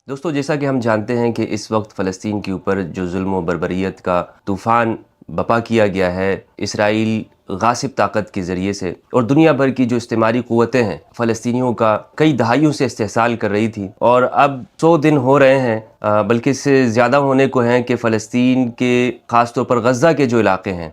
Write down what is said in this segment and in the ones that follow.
دوستو، جیسا کہ ہم جانتے ہیں کہ اس وقت فلسطین کے اوپر جو ظلم و بربریت کا طوفان بپا کیا گیا ہے اسرائیل غاصب طاقت کے ذریعے سے، اور دنیا بھر کی جو استعماری قوتیں ہیں فلسطینیوں کا کئی دہائیوں سے استحصال کر رہی تھی، اور اب 100 دن ہو رہے ہیں، بلکہ اس سے زیادہ ہونے کو ہیں کہ فلسطین کے خاص طور پر غزہ کے جو علاقے ہیں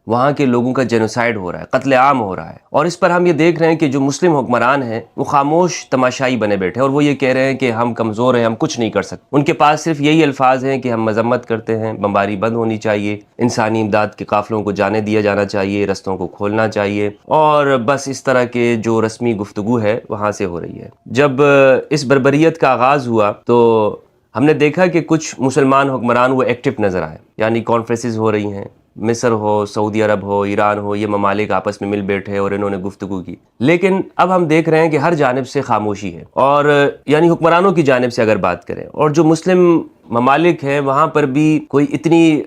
وہاں کے لوگوں کا جینوسائیڈ ہو رہا ہے، قتل عام ہو رہا ہے، اور اس پر ہم یہ دیکھ رہے ہیں کہ جو مسلم حکمران ہیں وہ خاموش تماشائی بنے بیٹھے ہیں، اور وہ یہ کہہ رہے ہیں کہ ہم کمزور ہیں، ہم کچھ نہیں کر سکتے۔ ان کے پاس صرف یہی الفاظ ہیں کہ ہم مذمت کرتے ہیں، بمباری بند ہونی چاہیے، انسانی امداد کے قافلوں کو جانے دیا جانا چاہیے، رستوں کو کھولنا چاہیے، اور بس اس طرح کے جو رسمی گفتگو ہے وہاں سے ہو رہی ہے۔ جب اس بربریت کا آغاز ہوا تو ہم نے دیکھا کہ کچھ مسلمان حکمران وہ ایکٹیو نظر آئے، یعنی کانفرنسز ہو رہی ہیں، مصر ہو، سعودی عرب ہو، ایران ہو، یہ ممالک آپس میں مل بیٹھے اور انہوں نے گفتگو کی، لیکن اب ہم دیکھ رہے ہیں کہ ہر جانب سے خاموشی ہے، اور یعنی حکمرانوں کی جانب سے اگر بات کریں، اور جو مسلم ممالک ہیں وہاں پر بھی کوئی اتنی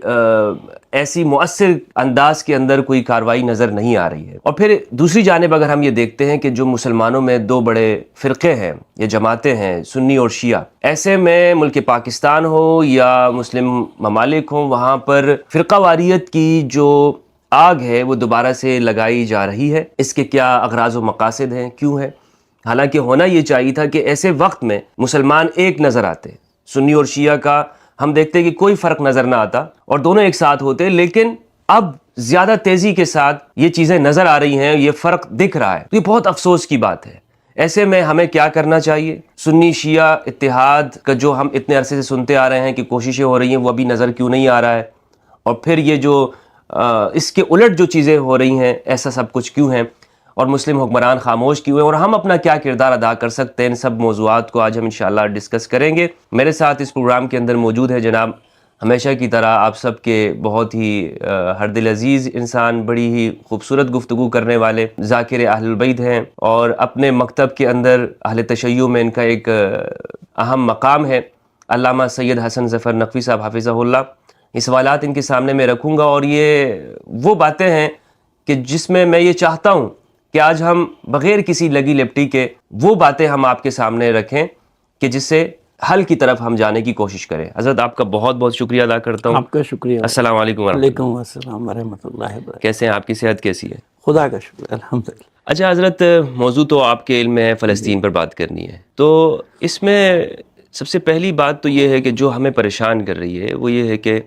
ایسی مؤثر انداز کے اندر کوئی کارروائی نظر نہیں آ رہی ہے۔ اور پھر دوسری جانب اگر ہم یہ دیکھتے ہیں کہ جو مسلمانوں میں دو بڑے فرقے ہیں یا جماعتیں ہیں، سنی اور شیعہ، ایسے میں ملک پاکستان ہو یا مسلم ممالک ہوں، وہاں پر فرقہ واریت کی جو آگ ہے وہ دوبارہ سے لگائی جا رہی ہے۔ اس کے کیا اغراض و مقاصد ہیں، کیوں ہے؟ حالانکہ ہونا یہ چاہیے تھا کہ ایسے وقت میں مسلمان ایک نظر آتے، سنی اور شیعہ کا ہم دیکھتے کہ کوئی فرق نظر نہ آتا اور دونوں ایک ساتھ ہوتے، لیکن اب زیادہ تیزی کے ساتھ یہ چیزیں نظر آ رہی ہیں، یہ فرق دکھ رہا ہے، تو یہ بہت افسوس کی بات ہے۔ ایسے میں ہمیں کیا کرنا چاہیے؟ سنی شیعہ اتحاد کا جو ہم اتنے عرصے سے سنتے آ رہے ہیں کہ کوششیں ہو رہی ہیں، وہ ابھی نظر کیوں نہیں آ رہا ہے؟ اور پھر یہ جو اس کے الٹ جو چیزیں ہو رہی ہیں، ایسا سب کچھ کیوں ہیں؟ اور مسلم حکمران خاموش کیوں ہیں؟ اور ہم اپنا کیا کردار ادا کر سکتے ہیں؟ ان سب موضوعات کو آج ہم انشاءاللہ ڈسکس کریں گے۔ میرے ساتھ اس پروگرام کے اندر موجود ہے جناب، ہمیشہ کی طرح آپ سب کے بہت ہی ہردل عزیز انسان، بڑی ہی خوبصورت گفتگو کرنے والے ذاکر اہل البیت ہیں، اور اپنے مکتب کے اندر اہل تشیع میں ان کا ایک اہم مقام ہے، علامہ سید حسن ظفر نقوی صاحب حافظہ اللہ۔ یہ سوالات ان کے سامنے میں رکھوں گا، اور یہ وہ باتیں ہیں کہ جس میں یہ چاہتا ہوں کہ آج ہم بغیر کسی لگی لپٹی کے وہ باتیں ہم آپ کے سامنے رکھیں کہ جس سے حل کی طرف ہم جانے کی کوشش کریں۔ حضرت آپ کا بہت بہت شکریہ ادا کرتا ہوں۔ آپ کا شکریہ۔ السلام علیکم ورحمۃ اللہ۔ وعلیکم السلام ورحمۃ اللہ وبرکاتہ۔ کیسے ہیں؟ آپ کی صحت کیسی ہے؟ خدا کا شکر، الحمدللہ۔ اچھا حضرت، موضوع تو آپ کے علم میں ہے، فلسطین پر بات کرنی ہے، تو اس میں سب سے پہلی بات تو یہ ہے کہ جو ہمیں پریشان کر رہی ہے وہ یہ ہے کہ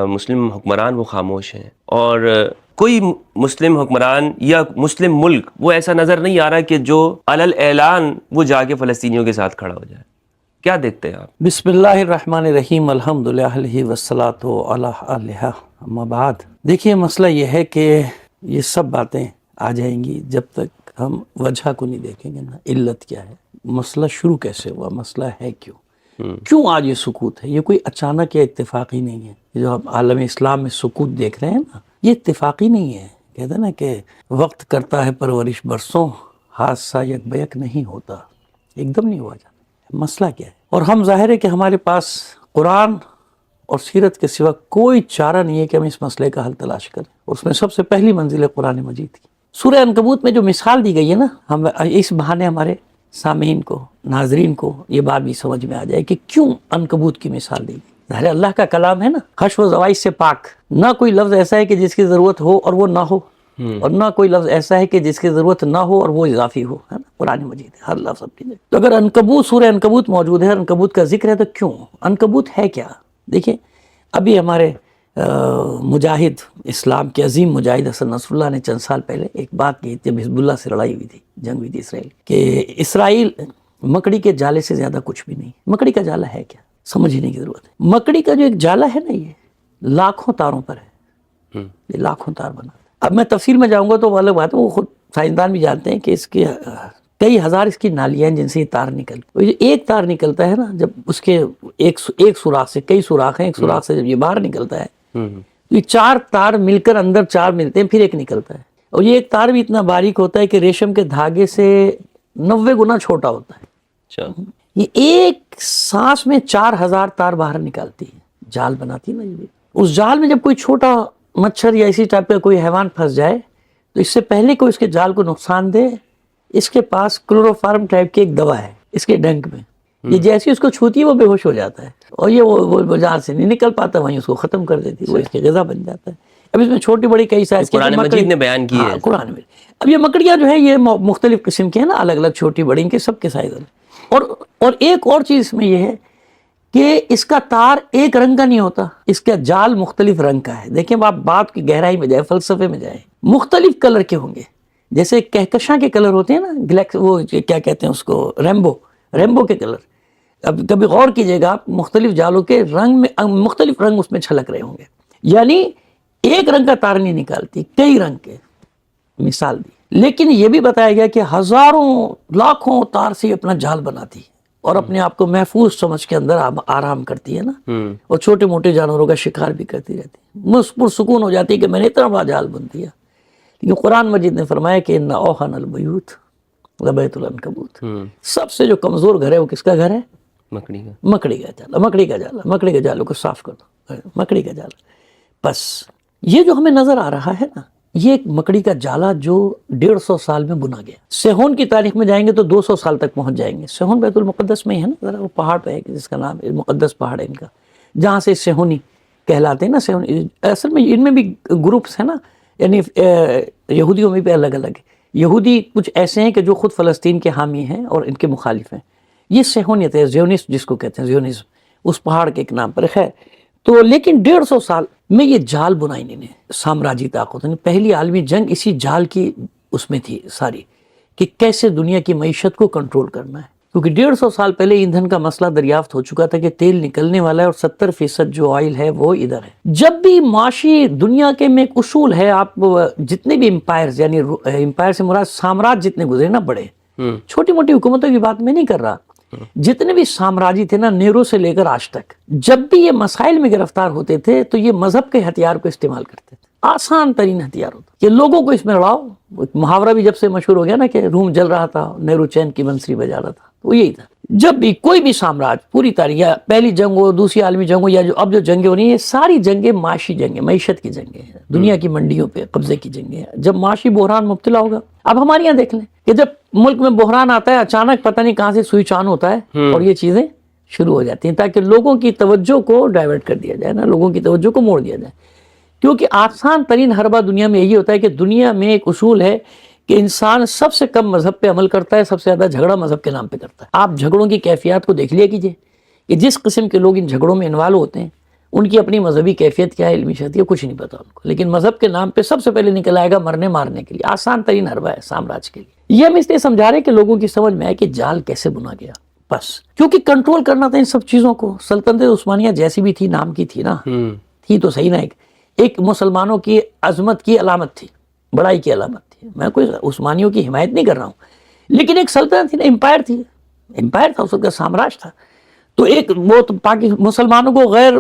مسلم حکمران وہ خاموش ہیں، اور کوئی مسلم حکمران یا مسلم ملک وہ ایسا نظر نہیں آ رہا کہ جو علل اعلان وہ جا کے فلسطینیوں کے ساتھ کھڑا ہو جائے۔ کیا دیکھتے ہیں آپ؟ بسم اللہ الرحمن الرحیم، الحمدللہ والصلاۃ علی اہلہا، اما بعد۔ دیکھیے، مسئلہ یہ ہے کہ یہ سب باتیں آ جائیں گی جب تک ہم وجہ کو نہیں دیکھیں گے نا، علت کیا ہے، مسئلہ شروع کیسے ہوا، مسئلہ ہے کیوں آج یہ سکوت ہے۔ یہ کوئی اچانک یا اتفاقی نہیں ہے۔ یہ جو آپ عالم اسلام میں سکوت دیکھ رہے ہیں نا، یہ اتفاقی نہیں ہے۔ کہتے ہیں نا کہ وقت کرتا ہے پرورش برسوں، حادثہ یک بیک نہیں ہوتا، ایک دم نہیں ہوا جاتا۔ مسئلہ کیا ہے؟ اور ہم ظاہر ہے کہ ہمارے پاس قرآن اور سیرت کے سوا کوئی چارہ نہیں ہے کہ ہم اس مسئلے کا حل تلاش کریں۔ اس میں سب سے پہلی منزل ہے قرآن مجید کی۔ سورہ عنکبوت میں جو مثال دی گئی ہے نا، ہم اس بہانے ہمارے سامعین کو، ناظرین کو یہ بات بھی سمجھ میں آ جائے کہ کیوں عنکبوت کی مثال دی گئی۔ ظاہر اللہ کا کلام ہے نا، خش و زوائد سے پاک، نہ کوئی لفظ ایسا ہے کہ جس کی ضرورت ہو اور وہ نہ ہو، اور نہ کوئی لفظ ایسا ہے کہ جس کی ضرورت نہ ہو اور وہ اضافی ہو، ہے نا، قرآن مجید ہے، ہر لفظ اپنی جگہ۔ تو اگر عنکبوت، سورہ عنکبوت موجود ہے، عنکبوت کا ذکر ہے، تو کیوں؟ عنکبوت ہے کیا؟ دیکھیں، ابھی ہمارے مجاہد، اسلام کے عظیم مجاہد حسن نصر اللہ نے چند سال پہلے ایک بات کی تھی، جب حزب اللہ سے لڑائی ہوئی تھی، جنگ ہوئی تھی اسرائیل، کہ اسرائیل مکڑی کے جالے سے زیادہ کچھ بھی نہیں۔ مکڑی کا جالا ہے کیا؟ سمجھنے کی ضرورت ہے۔ مکڑی کا جو ایک جالا ہے نا، یہ لاکھوں تاروں پر ہے، یہ لاکھوں تار بنا۔ اب میں تفصیل میں جاؤں گا تو وہ الگ بات ہے، وہ خود سائنسدان بھی جانتے ہیں کہ اس کے کئی ہزار اس کی نالیاں ہیں جن سے یہ تار نکلتی ہے۔ ایک تار نکلتا ہے نا، جب اس کے ایک سوراخ سے، کئی سوراخ ہیں، ایک سوراخ سے جب یہ باہر نکلتا ہے، یہ 4 تار مل کر اندر 4 ملتے ہیں، پھر ایک نکلتا ہے۔ اور یہ ایک تار بھی اتنا باریک ہوتا ہے کہ ریشم کے دھاگے سے 90 گنا چھوٹا ہوتا ہے۔ یہ ایک سانس میں 4000 تار باہر نکالتی ہے، جال بناتی ہے نا۔ یہ اس جال میں جب کوئی چھوٹا مچھر یا اسی ٹائپ کا کوئی حیوان پھنس جائے تو اس سے پہلے کوئی اس کے جال کو نقصان دے، اس کے پاس کلوروفارم ٹائپ کی ایک دوا ہے اس کے ڈنک میں، یہ جیسی اس کو چھوتی ہے وہ بے ہوش ہو جاتا ہے، اور یہ وہ جہاں سے نہیں نکل پاتا وہیں اس کو ختم کر دیتی ہے، وہ اس کی غذا بن جاتا ہے۔ اب اس میں چھوٹی بڑی کئی سائز کے قرآن مجید نے بیان کی ہے۔ قرآن میں اب یہ مکڑیاں جو ہے یہ مختلف قسم کے ہیں نا، الگ الگ چھوٹی بڑی، ان کے سب کے سائز ہیں۔ اور ایک اور چیز اس میں یہ ہے کہ اس کا تار ایک رنگ کا نہیں ہوتا، اس کا جال مختلف رنگ کا ہے۔ دیکھیں آپ بات کی گہرائی میں جائیں، فلسفے میں جائیں، مختلف کلر کے ہوں گے، جیسے کہکشاں کے کلر ہوتے ہیں نا، گلیکس، وہ کیا کہتے ہیں اس کو، ریمبو کے کلر۔ اب کبھی غور کیجئے گا آپ، مختلف جالوں کے رنگ میں مختلف رنگ اس میں چھلک رہے ہوں گے، یعنی ایک رنگ کا تار نہیں نکالتی، کئی رنگ کے مثال دی۔ لیکن یہ بھی بتایا گیا کہ ہزاروں لاکھوں تار سے اپنا جال بناتی ہے اور اپنے آپ کو محفوظ سمجھ کے اندر آرام کرتی ہے نا، اور چھوٹے موٹے جانوروں کا شکار بھی کرتی رہتی ہے، پرسکون ہو جاتی ہے کہ میں نے اتنا بڑا جال بن دیا۔ لیکن قرآن مجید نے فرمایا کہ ان اوہن البیوت لبیت العنکبوت، سب سے جو کمزور گھر ہے وہ کس کا گھر ہے؟ مکڑی کا۔ مکڑی کا جالا، مکڑی کا جالا، مکڑی کے جالوں کو صاف کر دو، مکڑی کا جالا۔ بس یہ جو ہمیں نظر آ رہا ہے نا، یہ ایک مکڑی کا جالا جو 150 سال میں بنا گیا۔ سیہون کی تاریخ میں جائیں گے تو 200 سال تک پہنچ جائیں گے۔ سیہون بیت المقدس میں ہی ہے نا، ذرا وہ پہاڑ پہ ہے جس کا نام مقدس پہاڑ ہے ان کا، جہاں سے سیہونی کہلاتے ہیں نا۔ سیہونی اصل میں ان میں بھی گروپس ہیں نا، یعنی یہودیوں میں بھی الگ الگ ہے۔ یہودی کچھ ایسے ہیں کہ جو خود فلسطین کے حامی ہیں اور ان کے مخالف ہیں، یہ سیہونیت ہے، زیونسم جس کو کہتے ہیں، زیونسم، اس پہاڑ کے ایک نام پر ہے۔ تو لیکن 150 سال میں یہ جال بنا انہوں نے، سامراجی طاقت نے۔ پہلی عالمی جنگ اسی جال کی اس میں تھی ساری، کہ کیسے دنیا کی معیشت کو کنٹرول کرنا ہے، کیونکہ 150 سال پہلے ایندھن کا مسئلہ دریافت ہو چکا تھا کہ تیل نکلنے والا ہے اور 70% جو آئل ہے وہ ادھر ہے۔ جب بھی معاشی دنیا کے میں ایک اصول ہے، آپ جتنے بھی امپائرز، یعنی امپائر سے مراد سامراج جتنے گزرے نا بڑے، چھوٹی موٹی حکومتوں کی بات میں نہیں کر رہا، جتنے بھی سامراجی تھے نا، نیرو سے لے کر آج تک، جب بھی یہ مسائل میں گرفتار ہوتے تھے تو یہ مذہب کے ہتھیار کو استعمال کرتے تھے۔ آسان ترین ہتھیار ہوتا کہ لوگوں کو اس میں لڑاؤ۔ محاورہ بھی جب سے مشہور ہو گیا نا کہ روم جل رہا تھا، نیرو چین کی بنسری بجا رہا تھا، تو یہی تھا۔ جب بھی کوئی بھی سامراج پوری تاریخ، یا پہلی جنگ ہو، دوسری عالمی جنگ ہو، یا اب جو جنگیں ہو رہی ہیں، یہ ساری جنگیں معاشی جنگیں، معیشت کی جنگیں ہیں، دنیا کی منڈیوں پہ قبضے کی جنگیں ہیں۔ جب معاشی بحران مبتلا ہوگا، اب ہمارے یہاں دیکھ لیں کہ جب ملک میں بحران آتا ہے، اچانک پتہ نہیں کہاں سے سوئچ آن ہوتا ہے اور یہ چیزیں شروع ہو جاتی ہیں، تاکہ لوگوں کی توجہ کو ڈائیورٹ کر دیا جائے نا، لوگوں کی توجہ کو موڑ دیا جائے۔ کیونکہ آسان ترین حربہ دنیا میں یہی ہوتا ہے کہ دنیا میں ایک اصول ہے کہ انسان سب سے کم مذہب پہ عمل کرتا ہے، سب سے زیادہ جھگڑا مذہب کے نام پہ کرتا ہے۔ آپ جھگڑوں کی کیفیات کو دیکھ لیا کیجئے کہ جس قسم کے لوگ ان جھگڑوں میں انوالو ہوتے ہیں، ان کی اپنی مذہبی کیفیت کیا ہے، علمی شرط ہے، کچھ نہیں پتا ان کو، لیکن مذہب کے نام پہ سب سے پہلے نکل آئے گا مرنے مارنے کے لیے۔ آسان ترین حربہ ہے سامراج کے لیے۔ یہ ہم اس لیے سمجھا رہے کہ لوگوں کی سمجھ میں آئے کہ جال کیسے بنا گیا، بس کیونکہ کنٹرول کرنا تھا ان سب چیزوں کو۔ سلطنت عثمانیہ جیسی بھی تھی، نام کی تھی نا، تھی تو صحیح نا، ایک مسلمانوں کی عظمت کی علامت تھی، بڑائی کی علامت تھی۔ میں کوئی عثمانیوں کی حمایت نہیں کر رہا ہوں، لیکن ایک سلطنت تھی نا، امپائر تھی، امپائر تھا، اس کا سامراج تھا۔ تو ایک وہ تو مسلمانوں کو غیر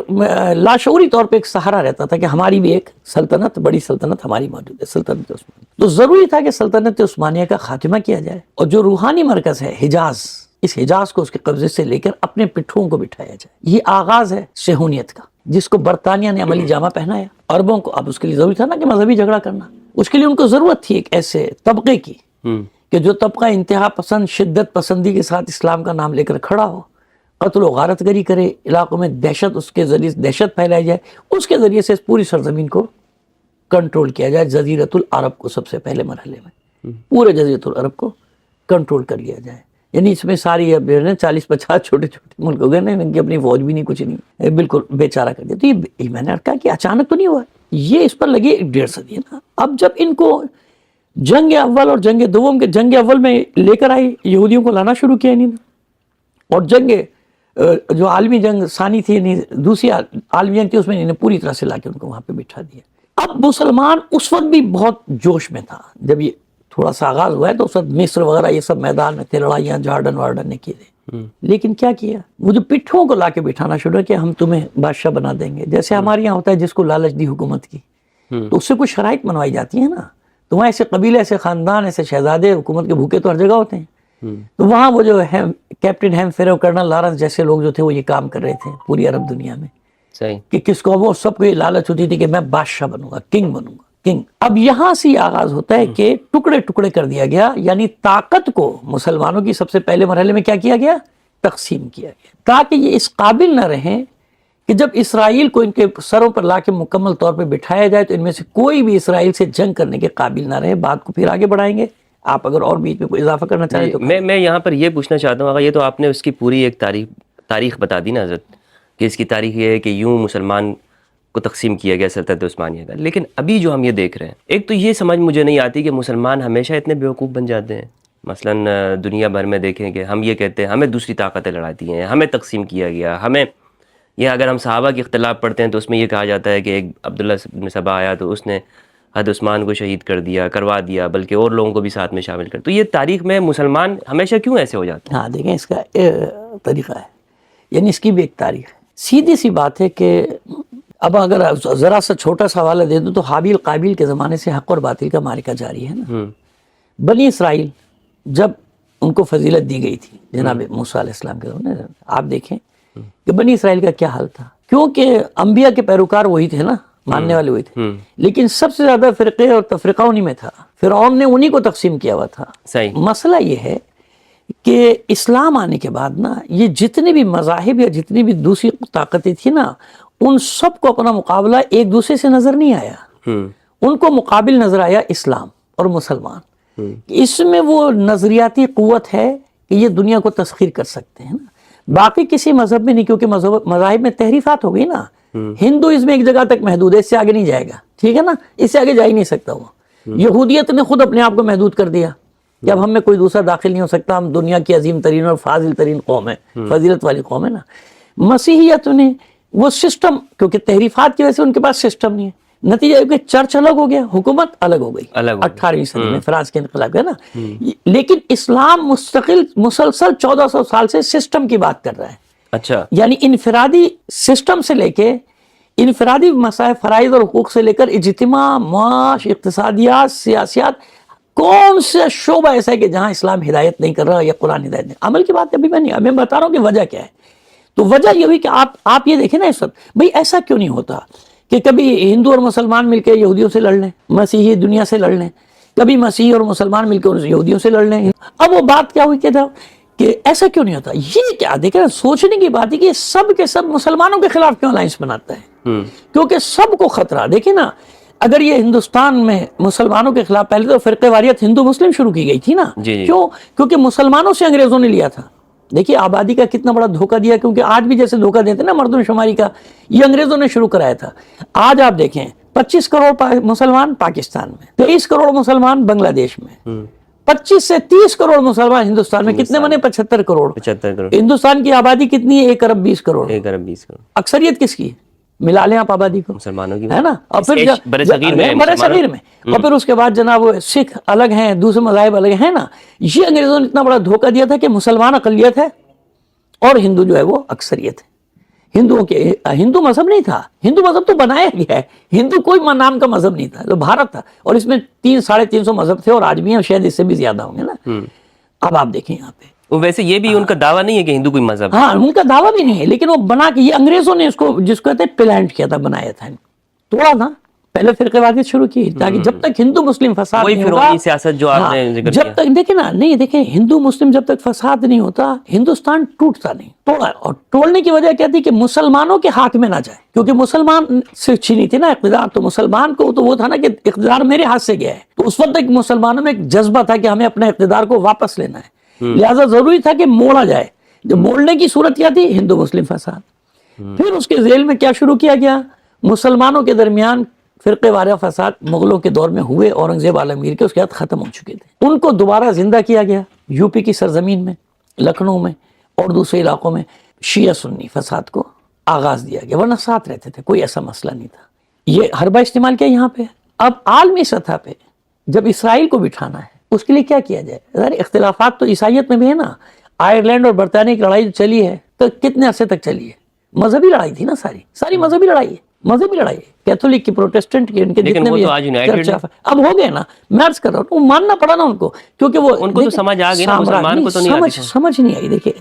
لاشعوری طور پہ ایک سہارا رہتا تھا کہ ہماری بھی ایک سلطنت، بڑی سلطنت ہماری موجود ہے، سلطنت عثمانیہ۔ تو ضروری تھا کہ سلطنت عثمانیہ کا خاتمہ کیا جائے، اور جو روحانی مرکز ہے حجاز، اس حجاز کو اس کے قبضے سے لے کر اپنے پٹھوں کو بٹھایا جائے۔ یہ آغاز ہے صہیونیت کا، جس کو برطانیہ نے عملی جامہ پہنایا عربوں کو۔ اب اس کے لیے ضروری تھا نا کہ مذہبی جھگڑا کرنا، اس کے لیے ان کو ضرورت تھی ایک ایسے طبقے کی کہ جو طبقہ انتہا پسند، شدت پسندی کے ساتھ اسلام کا نام لے کر کھڑا ہو، قتل و غارت گری کرے، علاقوں میں دہشت، اس کے ذریعے دہشت پھیلائی جائے، اس کے ذریعے سے پوری سرزمین کو کنٹرول کیا جائے۔ جزیرۃ العرب کو سب سے پہلے مرحلے میں پورے جزیرۃ العرب کو کنٹرول کر لیا جائے۔ یعنی اس میں ساری 40-50 چھوٹے چھوٹے ملک ہو گئے نا، ان کی اپنی فوج بھی نہیں، کچھ نہیں، بالکل بیچارہ کر دیا۔ تو یہ میں نے کہا کہ اچانک تو نہیں ہوا، یہ اس پر لگی 1.5 صدی نا۔ اب جب ان کو جنگ اول اور جنگ دوم کے، جنگ اول میں لے کر آئی، یہودیوں کو لانا شروع کیا انہوں نے، اور جنگ جو عالمی جنگ ثانی تھی، یعنی دوسری عالمی جنگ تھی، اس میں انہوں نے پوری طرح سے لا کے ان کو وہاں پہ بٹھا دیا۔ اب مسلمان اس وقت بھی بہت جوش میں تھا، جب یہ تھوڑا سا آغاز ہوا ہے تو اس وقت مصر وغیرہ یہ سب میدان میں تھے، لڑائیاں جارڈن نے کی تھی، لیکن کیا کیا، وہ جو پٹھوں کو لا کے بٹھانا شروع کیا، ہم تمہیں بادشاہ بنا دیں گے، جیسے ہمارے یہاں ہوتا ہے جس کو لالچ دی حکومت کی، تو اس سے کچھ شرائط منوائی جاتی ہیں نا۔ تو وہاں ایسے قبیلے، ایسے خاندان، ایسے شہزادے حکومت کے بھوکے تو ہر جگہ ہوتے ہیں۔ تو وہاں وہ جو ہے کیپٹن ہیمفرے اور کرنل لارنس جیسے لوگ جو تھے، وہ یہ کام کر رہے تھے پوری عرب دنیا میں، کہ کس کو، وہ سب کو یہ لالچ ہوتی تھی کہ میں بادشاہ بنوں گا، کنگ بنوں گا، کنگ۔ اب یہاں سے یہ آغاز ہوتا ہے کہ ٹکڑے ٹکڑے کر دیا گیا، یعنی طاقت کو مسلمانوں کی سب سے پہلے مرحلے میں کیا کیا گیا، تقسیم کیا گیا تاکہ یہ اس قابل نہ رہیں کہ جب اسرائیل کو ان کے سروں پر لا کے مکمل طور پہ بٹھایا جائے تو ان میں سے کوئی بھی اسرائیل سے جنگ کرنے کے قابل نہ رہے. بات کو پھر آگے بڑھائیں گے. آپ اگر اور بیچ میں کوئی اضافہ کرنا چاہیں تو. میں یہاں پر یہ پوچھنا چاہتا ہوں، آقا یہ تو آپ نے اس کی پوری ایک تاریخ بتا دی نا حضرت، کہ اس کی تاریخ یہ ہے کہ یوں مسلمان کو تقسیم کیا گیا سلطنت عثمانیہ کا. لیکن ابھی جو ہم یہ دیکھ رہے ہیں، ایک تو یہ سمجھ مجھے نہیں آتی کہ مسلمان ہمیشہ اتنے بیوقوف بن جاتے ہیں. مثلاً دنیا بھر میں دیکھیں کہ ہم یہ کہتے ہیں ہمیں دوسری طاقتیں لڑاتی ہیں، ہمیں تقسیم کیا گیا، ہمیں یہ اگر ہم صحابہ کے اختلاف پڑھتے ہیں تو اس میں یہ کہا جاتا ہے کہ ایک عبداللہ بن سبا آیا تو اس نے حضرت عثمان کو شہید کروا دیا، بلکہ اور لوگوں کو بھی ساتھ میں شامل کر. تو یہ تاریخ میں مسلمان ہمیشہ کیوں ایسے ہو جاتے ہیں؟ ہاں دیکھیں اس کا طریقہ ہے، یعنی اس کی بھی ایک تاریخ ہے. سیدھی سی بات ہے کہ اب اگر ذرا سا چھوٹا سا حوالہ دے دوں تو حابیل قابیل کے زمانے سے حق اور باطل کا معرکہ جاری ہے نا. بنی اسرائیل جب ان کو فضیلت دی گئی تھی جناب موسیٰ علیہ السلام کے زمانے، آپ دیکھیں کہ بنی اسرائیل کا کیا حال تھا، کیونکہ انبیاء کے پیروکار وہی تھے نا، ماننے والے وہی تھے، لیکن سب سے زیادہ فرقے اور تفرقہ انہی میں تھا. فرعون نے انہی کو تقسیم کیا ہوا تھا. صحیح. مسئلہ یہ ہے کہ اسلام آنے کے بعد نا یہ جتنے بھی مذاہب یا جتنی بھی دوسری طاقتیں تھیں نا، ان سب کو اپنا مقابلہ ایک دوسرے سے نظر نہیں آیا. ان کو مقابل نظر آیا اسلام اور مسلمان. اس میں وہ نظریاتی قوت ہے کہ یہ دنیا کو تسخیر کر سکتے ہیں نا. باقی کسی مذہب میں نہیں، کیونکہ مذاہب میں تحریفات ہو گئی نا. ہندوازم ایک جگہ تک محدود ہے، اس سے آگے نہیں جائے گا، ٹھیک ہے نا، اس سے آگے جا ہی نہیں سکتا. وہ یہودیت نے خود اپنے آپ کو محدود کر دیا کہ اب ہم میں کوئی دوسرا داخل نہیں ہو سکتا، ہم دنیا کی عظیم ترین اور فاضل ترین قوم ہے، فضیلت والی قوم ہے نا. مسیحیت نے وہ سسٹم، کیونکہ تحریفات کی وجہ سے ان کے پاس سسٹم نہیں ہے، نتیجہ کہ چرچ الگ ہو گیا، حکومت الگ ہو گئی 18ویں صدی میں فرانس کے انقلاب ہے نا. لیکن اسلام مسلسل 1400 سال سے سسٹم کی بات کر رہا ہے. اچھا. یعنی انفرادی سسٹم سے لے کے انفرادی مسائل فرائض اور حقوق سے لے کر اجتماع، معاش، اقتصادیات، سیاسیات، کون سا شعبہ ایسا ہے کہ جہاں اسلام ہدایت نہیں کر رہا یا قرآن ہدایت نہیں. عمل کی بات ابھی میں بتا رہا ہوں کہ وجہ کیا ہے. تو وجہ یہ ہوئی کہ آپ یہ دیکھیں نا اس وقت بھئی ایسا کیوں نہیں ہوتا کہ کبھی ہندو اور مسلمان مل کے یہودیوں سے لڑ لیں، مسیحی دنیا سے لڑ لیں، کبھی مسیحی اور مسلمان مل کے یہودیوں سے لڑ لیں. اب وہ بات کیا ہوئی کہ ایسا کیوں نہیں ہوتا. یہ کیا دیکھیں سوچنے کی بات ہے کہ یہ سب کے سب مسلمانوں کے خلاف کیوں الائنس بناتا ہے. کیونکہ سب کو خطرہ. دیکھیں نا، اگر یہ ہندوستان میں مسلمانوں کے خلاف پہلے تو فرقہ واریت ہندو مسلم شروع کی گئی تھی نا. کیوں؟ کیونکہ مسلمانوں سے انگریزوں نے لیا تھا. دیکھیے آبادی کا کتنا بڑا دھوکہ دیا، کیونکہ آج بھی جیسے دھوکہ دیتے ہیں نا مردم شماری کا، یہ انگریزوں نے شروع کرایا تھا. آج آپ دیکھیں 25 کروڑ مسلمان پاکستان میں، 23 کروڑ مسلمان بنگلہ دیش میں، 25 سے 30 کروڑ مسلمان ہندوستان میں. کتنے بنے؟ 75 کروڑ. ہندوستان کی آبادی کتنی ہے؟ 1 ارب 20 کروڑ. اکثریت کس کی؟ ملا لیں آپ آبادی کو، مسلمانوں کی ہے نا. اور پھر برے صغیر میں اور پھر اس کے بعد جناب سکھ الگ ہیں، دوسرے مذاہب الگ ہیں نا. یہ انگریزوں نے اتنا بڑا دھوکہ دیا تھا کہ مسلمان اقلیت ہے اور ہندو جو ہے وہ اکثریت ہے. ہندو مذہب نہیں تھا، ہندو مذہب تو بنایا گیا ہے. ہندو کوئی نام کا مذہب نہیں تھا، جو بھارت تھا، اور اس میں 300-350 مذہب تھے اور آج بھی ہیں، شاید اس سے بھی زیادہ ہوں گے نا. اب آپ دیکھیں یہاں پہ ویسے یہ بھی ان کا دعویٰ نہیں ہے کہ ہندو کوئی مذہب. ہاں ان کا دعویٰ بھی نہیں ہے، لیکن وہ بنا کے، یہ انگریزوں نے اس کو جس کو کہتے ہیں پلانٹ کیا تھا، بنایا تھا، توڑا تھا. پہلے فرقہ واریت شروع کی تاکہ جب تک ہندو مسلم فساد نہیں ہوگا، فرعونی سیاست جو آپ نے ذکر کیا، جب تک دیکھیں نا، نہیں دیکھیں ہندو مسلم جب تک فساد نہیں ہوتا ہندوستان ٹوٹتا نہیں. توڑا، اور توڑنے کی وجہ کیا تھی کہ مسلمانوں کے ہاتھ میں نہ جائے، کیونکہ مسلمان سے چھینی تھی نا اقتدار. تو مسلمان کو تو وہ تھا نا کہ اقتدار میرے ہاتھ سے گیا ہے. تو اس وقت تک مسلمانوں میں ایک جذبہ تھا کہ ہمیں اپنے اقتدار کو واپس لینا ہے، لہذا ضروری تھا کہ موڑا جائے. جو موڑنے کی صورت کیا تھی؟ ہندو مسلم فساد. پھر اس کے ذیل میں کیا شروع کیا گیا؟ مسلمانوں کے درمیان فرقے وارہ فساد مغلوں کے دور میں ہوئے، اورنگزیب عالمگیر کے، اس کے بعد ختم ہو چکے تھے. ان کو دوبارہ زندہ کیا گیا یو پی کی سرزمین میں، لکھنؤ میں اور دوسرے علاقوں میں. شیعہ سنی فساد کو آغاز دیا گیا، ورنہ ساتھ رہتے تھے، کوئی ایسا مسئلہ نہیں تھا. یہ حربہ استعمال کیا یہاں پہ. اب عالمی سطح پہ جب اسرائیل کو بٹھانا ہے، اس کے لیے کیا کیا جائے؟ اختلافات تو عیسائیت میں بھی ہے نا. آئرلینڈ اور برطانیہ کی لڑائی جو چلی ہے تو کتنے عرصے تک چلی ہے؟ مذہبی لڑائی تھی نا، ساری مذہبی لڑائی ہے. مذہبی لڑائی ہے، کیتھولک کی، پروٹسٹنٹ کی، ان کے جتنے بھی اب ہو گئے نا. میں عرض کر رہا ہوں ماننا پڑا نا ان کو، کیونکہ وہ ان کو تو سمجھ آ گئی نا، مسلمان کو تو نہیں آتی. سمجھ نہیں آئی. دیکھیں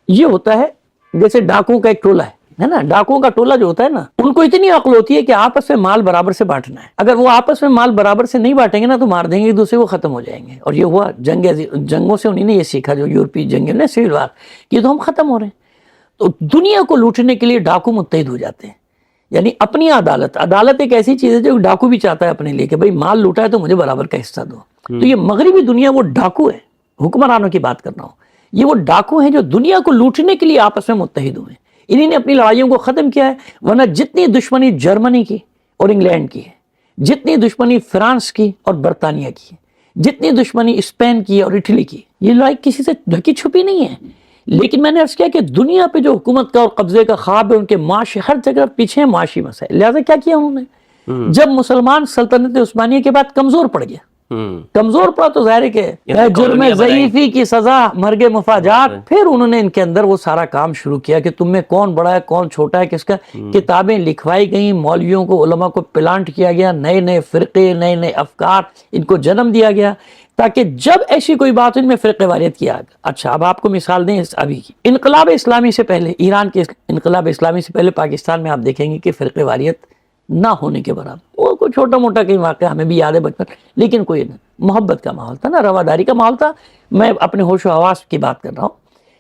یہ ہوتا ہے جیسے ڈاکو کا ایک ٹولہ ہے، ہے نا. ڈاکوؤں کا ٹولہ جو ہوتا ہے نا, ان کو اتنی عقل ہوتی ہے کہ آپس میں مال برابر سے بانٹنا ہے. اگر وہ آپس میں مال برابر سے نہیں بانٹیں گے نا تو مار دیں گے ایک دوسرے کو, ختم ہو جائیں گے. اور یہ ہوا جنگوں سے انہوں نے یہ سیکھا, جو یورپی جنگیں نا, سول وار, یہ تو ہم ختم ہو رہے ہیں. تو دنیا کو لوٹنے کے لیے ڈاکو متحد ہو جاتے ہیں. یعنی اپنی عدالت ایک ایسی چیز ہے جو ڈاکو بھی چاہتا ہے اپنے لیے کہ بھائی مال لوٹا ہے تو مجھے برابر کا حصہ دو. تو یہ مغربی دنیا وہ ڈاکو ہے, حکمرانوں کی بات کر رہا ہوں, یہ وہ ڈاکو ہیں جو دنیا کو لوٹنے کے لیے آپس میں متحد ہوئے ہیں. انہی نے اپنی لڑائیوں کو ختم کیا ہے. ورنہ جتنی دشمنی جرمنی کی اور انگلینڈ کی ہے, جتنی دشمنی فرانس کی اور برطانیہ کی ہے, جتنی دشمنی اسپین کی اور اٹلی کی, یہ لڑائی کسی سے ڈھکی چھپی نہیں ہے. لیکن میں نے عرض کیا کہ دنیا پہ جو حکومت کا اور قبضے کا خواب ہے, ان کے معاشی ہر جگہ پیچھے معاشی مسائل. لہٰذا کیا کیا انہوں نے, جب مسلمان سلطنت عثمانیہ کے بعد کمزور پڑ گیا, کمزور پڑا تو ظاہر ہے کہ جرم ضعیفی کی سزا مرگ مفاجات. پھر انہوں نے ان کے اندر وہ سارا کام شروع کیا کہ تم میں کون بڑا ہے کون چھوٹا ہے کس کا. کتابیں لکھوائی گئیں, مولویوں کو علماء کو پلانٹ کیا گیا, نئے نئے فرقے نئے نئے افکار ان کو جنم دیا گیا, تاکہ جب ایسی کوئی بات ان میں فرقے واریت کی آگ. اچھا اب آپ کو مثال دیں ابھی کی, انقلاب اسلامی سے پہلے, ایران کے انقلاب اسلامی سے پہلے پاکستان میں آپ دیکھیں گے کہ فرقے واریت نہ ہونے کے برابر. وہ کوئی چھوٹا موٹا کہیں واقعہ ہمیں بھی یاد ہے بچپن, لیکن کوئی نہیں, محبت کا ماحول تھا نا, رواداری کا ماحول تھا. میں اپنے ہوش و حواس کی بات کر رہا ہوں.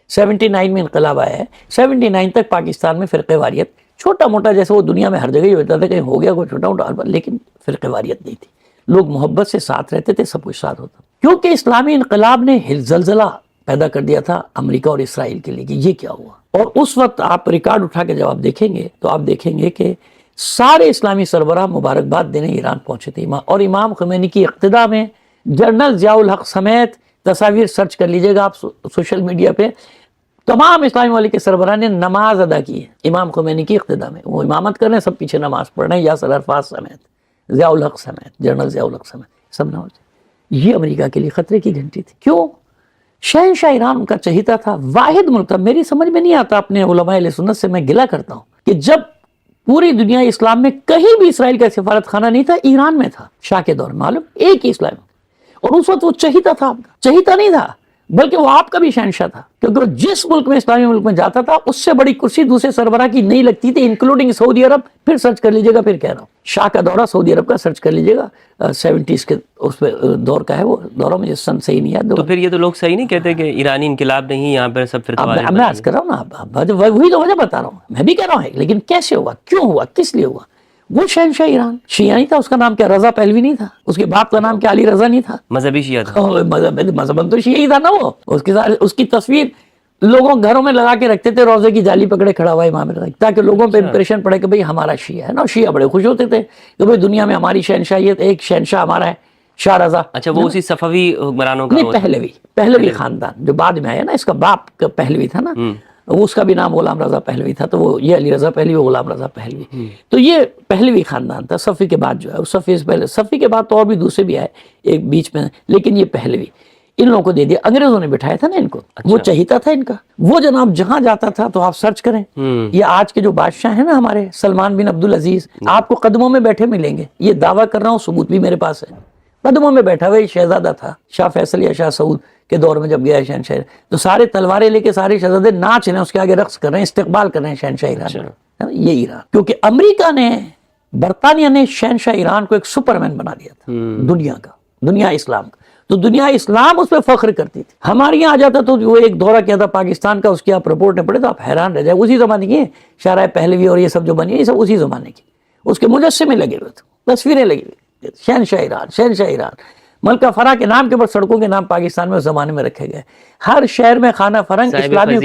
79 میں انقلاب آیا ہے, 79 تک پاکستان میں فرقے واریت چھوٹا موٹا, جیسے وہ دنیا میں ہر جگہ ہی ہوتا تھا, کہیں ہو گیا کوئی چھوٹا موٹا, لیکن فرقے واریت نہیں تھی. لوگ محبت سے ساتھ رہتے تھے, سب کچھ ساتھ ہوتا. کیونکہ اسلامی انقلاب نے زلزلہ پیدا کر دیا تھا امریکہ اور اسرائیل کے لیے کہ یہ کیا ہوا. اور اس وقت آپ ریکارڈ اٹھا کے جب آپ دیکھیں گے تو آپ دیکھیں گے کہ سارے اسلامی سربراہ مبارکباد دینے ایران پہنچے تھے. اور امام خمینی کی اقتداء میں جنرل ضیاء الحق سمیت, تصاویر سرچ کر لیجئے گا آپ سوشل میڈیا پہ, تمام اسلامی ممالک کے سربراہ نے نماز ادا کی ہے امام خمینی کی اقتداء میں. وہ امامت کر رہے ہیں, سب پیچھے نماز پڑھ رہے ہیں, یاسر عرفات سمیت, ضیاء الحق سمیت, جنرل ضیاء الحق سمیت, سب نماز. یہ امریکہ کے لیے خطرے کی گھنٹی تھی. کیوں؟ شہنشاہ ایران ان کا چہیتا تھا, واحد ملک تھا. میری سمجھ میں نہیں آتا, اپنے علماء اہل سنت سے میں گلہ کرتا ہوں کہ جب پوری دنیا اسلام میں کہیں بھی اسرائیل کا سفارت خانہ نہیں تھا, ایران میں تھا شاہ کے دور میں, معلوم, ایک ہی اسلام. اور اس وقت وہ چہیتا تھا, آپ کا چہیتا نہیں تھا بلکہ وہ آپ کا بھی شہنشاہ تھا, کیونکہ وہ جس ملک میں اسلامی ملک میں جاتا تھا اس سے بڑی کرسی دوسرے سربراہ کی نہیں لگتی تھی, انکلوڈنگ سعودی عرب. پھر سرچ کر لیجئے گا, پھر کہہ رہا ہوں, شاہ کا دورہ سعودی عرب کا سرچ کر لیجئے گا, 70s کے اس پہ دور کا ہے وہ دورہ, مجھے سن صحیح نہیں یاد. تو پھر یہ تو لوگ صحیح نہیں کہتے کہ ایرانی انقلاب نہیں, یہاں پر سب فرقہ واریت. میں عرض کر رہا ہوں نا, وہی تو وجہ بتا رہا ہوں, میں بھی کہہ رہا ہوں. لیکن کیسے ہوا, کیوں ہوا, کس لیے ہوا؟ وہ شہنشاہ ایران شیعہ نہیں تھا, اس کا نام کیا رضا پہلوی نہیں تھا, اس کے باپ کا نام کیا علی رضا نہیں تھا, مذہبی شیعہ تھا. مذہباً تو شیعہ ہی تھا نا وہ. اس کی تصویر لوگوں گھروں میں لگا کے رکھتے تھے, روزے کی جالی پکڑے کھڑا ہوا امام رضا, تاکہ لوگوں پہ امپریشن پڑے کہ بھئی ہمارا شیعہ ہے نا. شیعہ بڑے خوش ہوتے تھے کہ بھئی دنیا میں ہماری شہنشاہیت, ایک شہنشاہ ہمارا ہے, شاہ رضا. اچھا, وہ اسی صفوی حکمرانوں کا نہیں, پہلوی خاندان جو بعد میں آیا نا, اس کا باپ پہلوی تھا نا, اس کا بھی نام غلام رضا پہلوی تھا. تو وہ یہ علی رضا پہلوی, غلام رضا پہلوی. تو یہ پہلوی خاندان تھا. صفی کے بعد جو ہے, صفی سے پہلے, صفی کے بعد تو اور بھی دوسرے بھی آئے ایک بیچ میں, لیکن یہ پہلوی ان لوگوں کو دے دیا. انگریزوں نے بٹھایا تھا نا ان کو. وہ چہیتا تھا ان کا. وہ جناب جہاں جاتا تھا تو آپ سرچ کریں, یہ آج کے جو بادشاہ ہیں نا ہمارے, سلمان بن عبدالعزیز, آپ کو قدموں میں بیٹھے ملیں گے. یہ دعویٰ کر رہا ہوں, ثبوت بھی میرے پاس ہے. قدموں میں بیٹھا ہوا یہ شہزادہ تھا, شاہ فیصل یا شاہ سعود کے دور میں جب گیا ہے شہنشاہ, تو سارے تلواریں لے کے سارے شہزادے ناچ رہے ہیں, اس کے آگے رقص کر رہے ہیں, استقبال کر رہے ہیں شہنشاہ ایران. یہ ایران, کیونکہ امریکہ نے, برطانیہ نے شہنشاہ ایران کو ایک سپرمین بنا دیا تھا دنیا کا, دنیا اسلام کا. تو دنیا اسلام اس پہ فخر کرتی تھی. ہمارے یہاں آ جاتا تو وہ ایک دورہ کیا تھا پاکستان کا, اس کی آپ رپورٹ نے پڑھے تو آپ حیران رہ جائے. اسی زمانے کی شاہراہ پہلوی اور یہ سب جو بنی ہے, یہ سب اسی زمانے کی. اس کے مجسمے لگے ہوئے تھے, تصویریں لگی ہوئی, شہنشاہ ایران, شہنشاہ ایران. ملکہ فرح کے نام کے اوپر سڑکوں کے نام پاکستان میں اس زمانے میں رکھے گئے. ہر شہر میں خانہ فرنگ اسلامی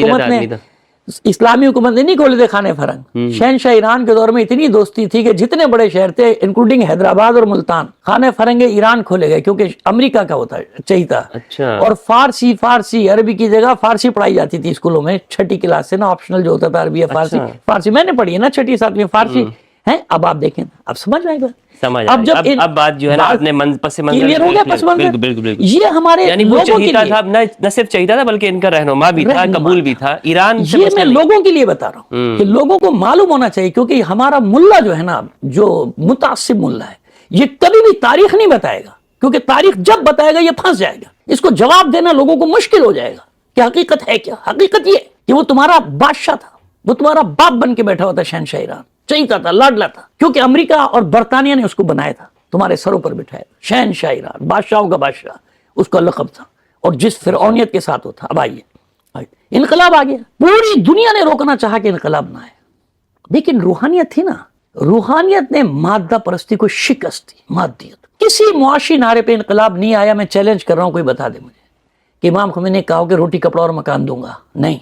حکومت نے نہیں کھولے تھے خانہ فرنگ. شہنشاہ ایران کے دور میں اتنی دوستی تھی کہ جتنے بڑے شہر تھے انکلوڈنگ حیدرآباد اور ملتان, خانہ فرنگ ایران کھولے گئے, کیونکہ امریکہ کا ہوتا چاہیتا. اور فارسی عربی کی جگہ فارسی پڑھائی جاتی تھی اسکولوں میں, 6ٹھی کلاس سے نا, آپشنل جو ہوتا تھا عربی یا فارسی میں نے پڑھی ہے نا 6ٹھی 7ویں فارسی ہے. اب آپ دیکھیں, اب سمجھ آئے گا. اب بات جو ہے نا اپنے پس منظر, یہ ہمارے یعنی وہ چہیتا تھا, نہ صرف چہیتا تھا بلکہ ان کا رہنما بھی تھا, قبول بھی تھا ایران. یہ میں لوگوں کے لیے بتا رہا ہوں کہ لوگوں کو معلوم ہونا چاہیے, کیونکہ ہمارا ملا جو ہے نا, جو متعصب ملا ہے, یہ کبھی بھی تاریخ نہیں بتائے گا, کیونکہ تاریخ جب بتائے گا یہ پھنس جائے گا. اس کو جواب دینا لوگوں کو مشکل ہو جائے گا کہ حقیقت ہے کیا. حقیقت یہ کہ وہ تمہارا بادشاہ تھا, وہ تمہارا باپ بن کے بیٹھا ہوا تھا شہنشاہ ایران، چاہیتا تھا، لاڈلا تھا، کیونکہ امریکہ اور برطانیہ نے اس کو بنایا تھا، تمہارے سروں پر بٹھایا تھا، شہنشاہ ایران، بادشاہوں کا بادشاہ اس کا لقب تھا، اور جس فرعونیت کے ساتھ وہ تھا۔ اب آئیے انقلاب آ گیا، پوری دنیا نے روکنا چاہا کہ انقلاب نہ آئے، لیکن روحانیت تھی نا، روحانیت نے مادہ پرستی کو شکست دی، مادیت۔ کسی معاشی نعرے پہ انقلاب نہیں آیا، میں چیلنج کر رہا ہوں، کوئی بتا دے مجھے کہ امام خمینی نے کہا کہ روٹی کپڑا اور مکان دوں گا، نہیں،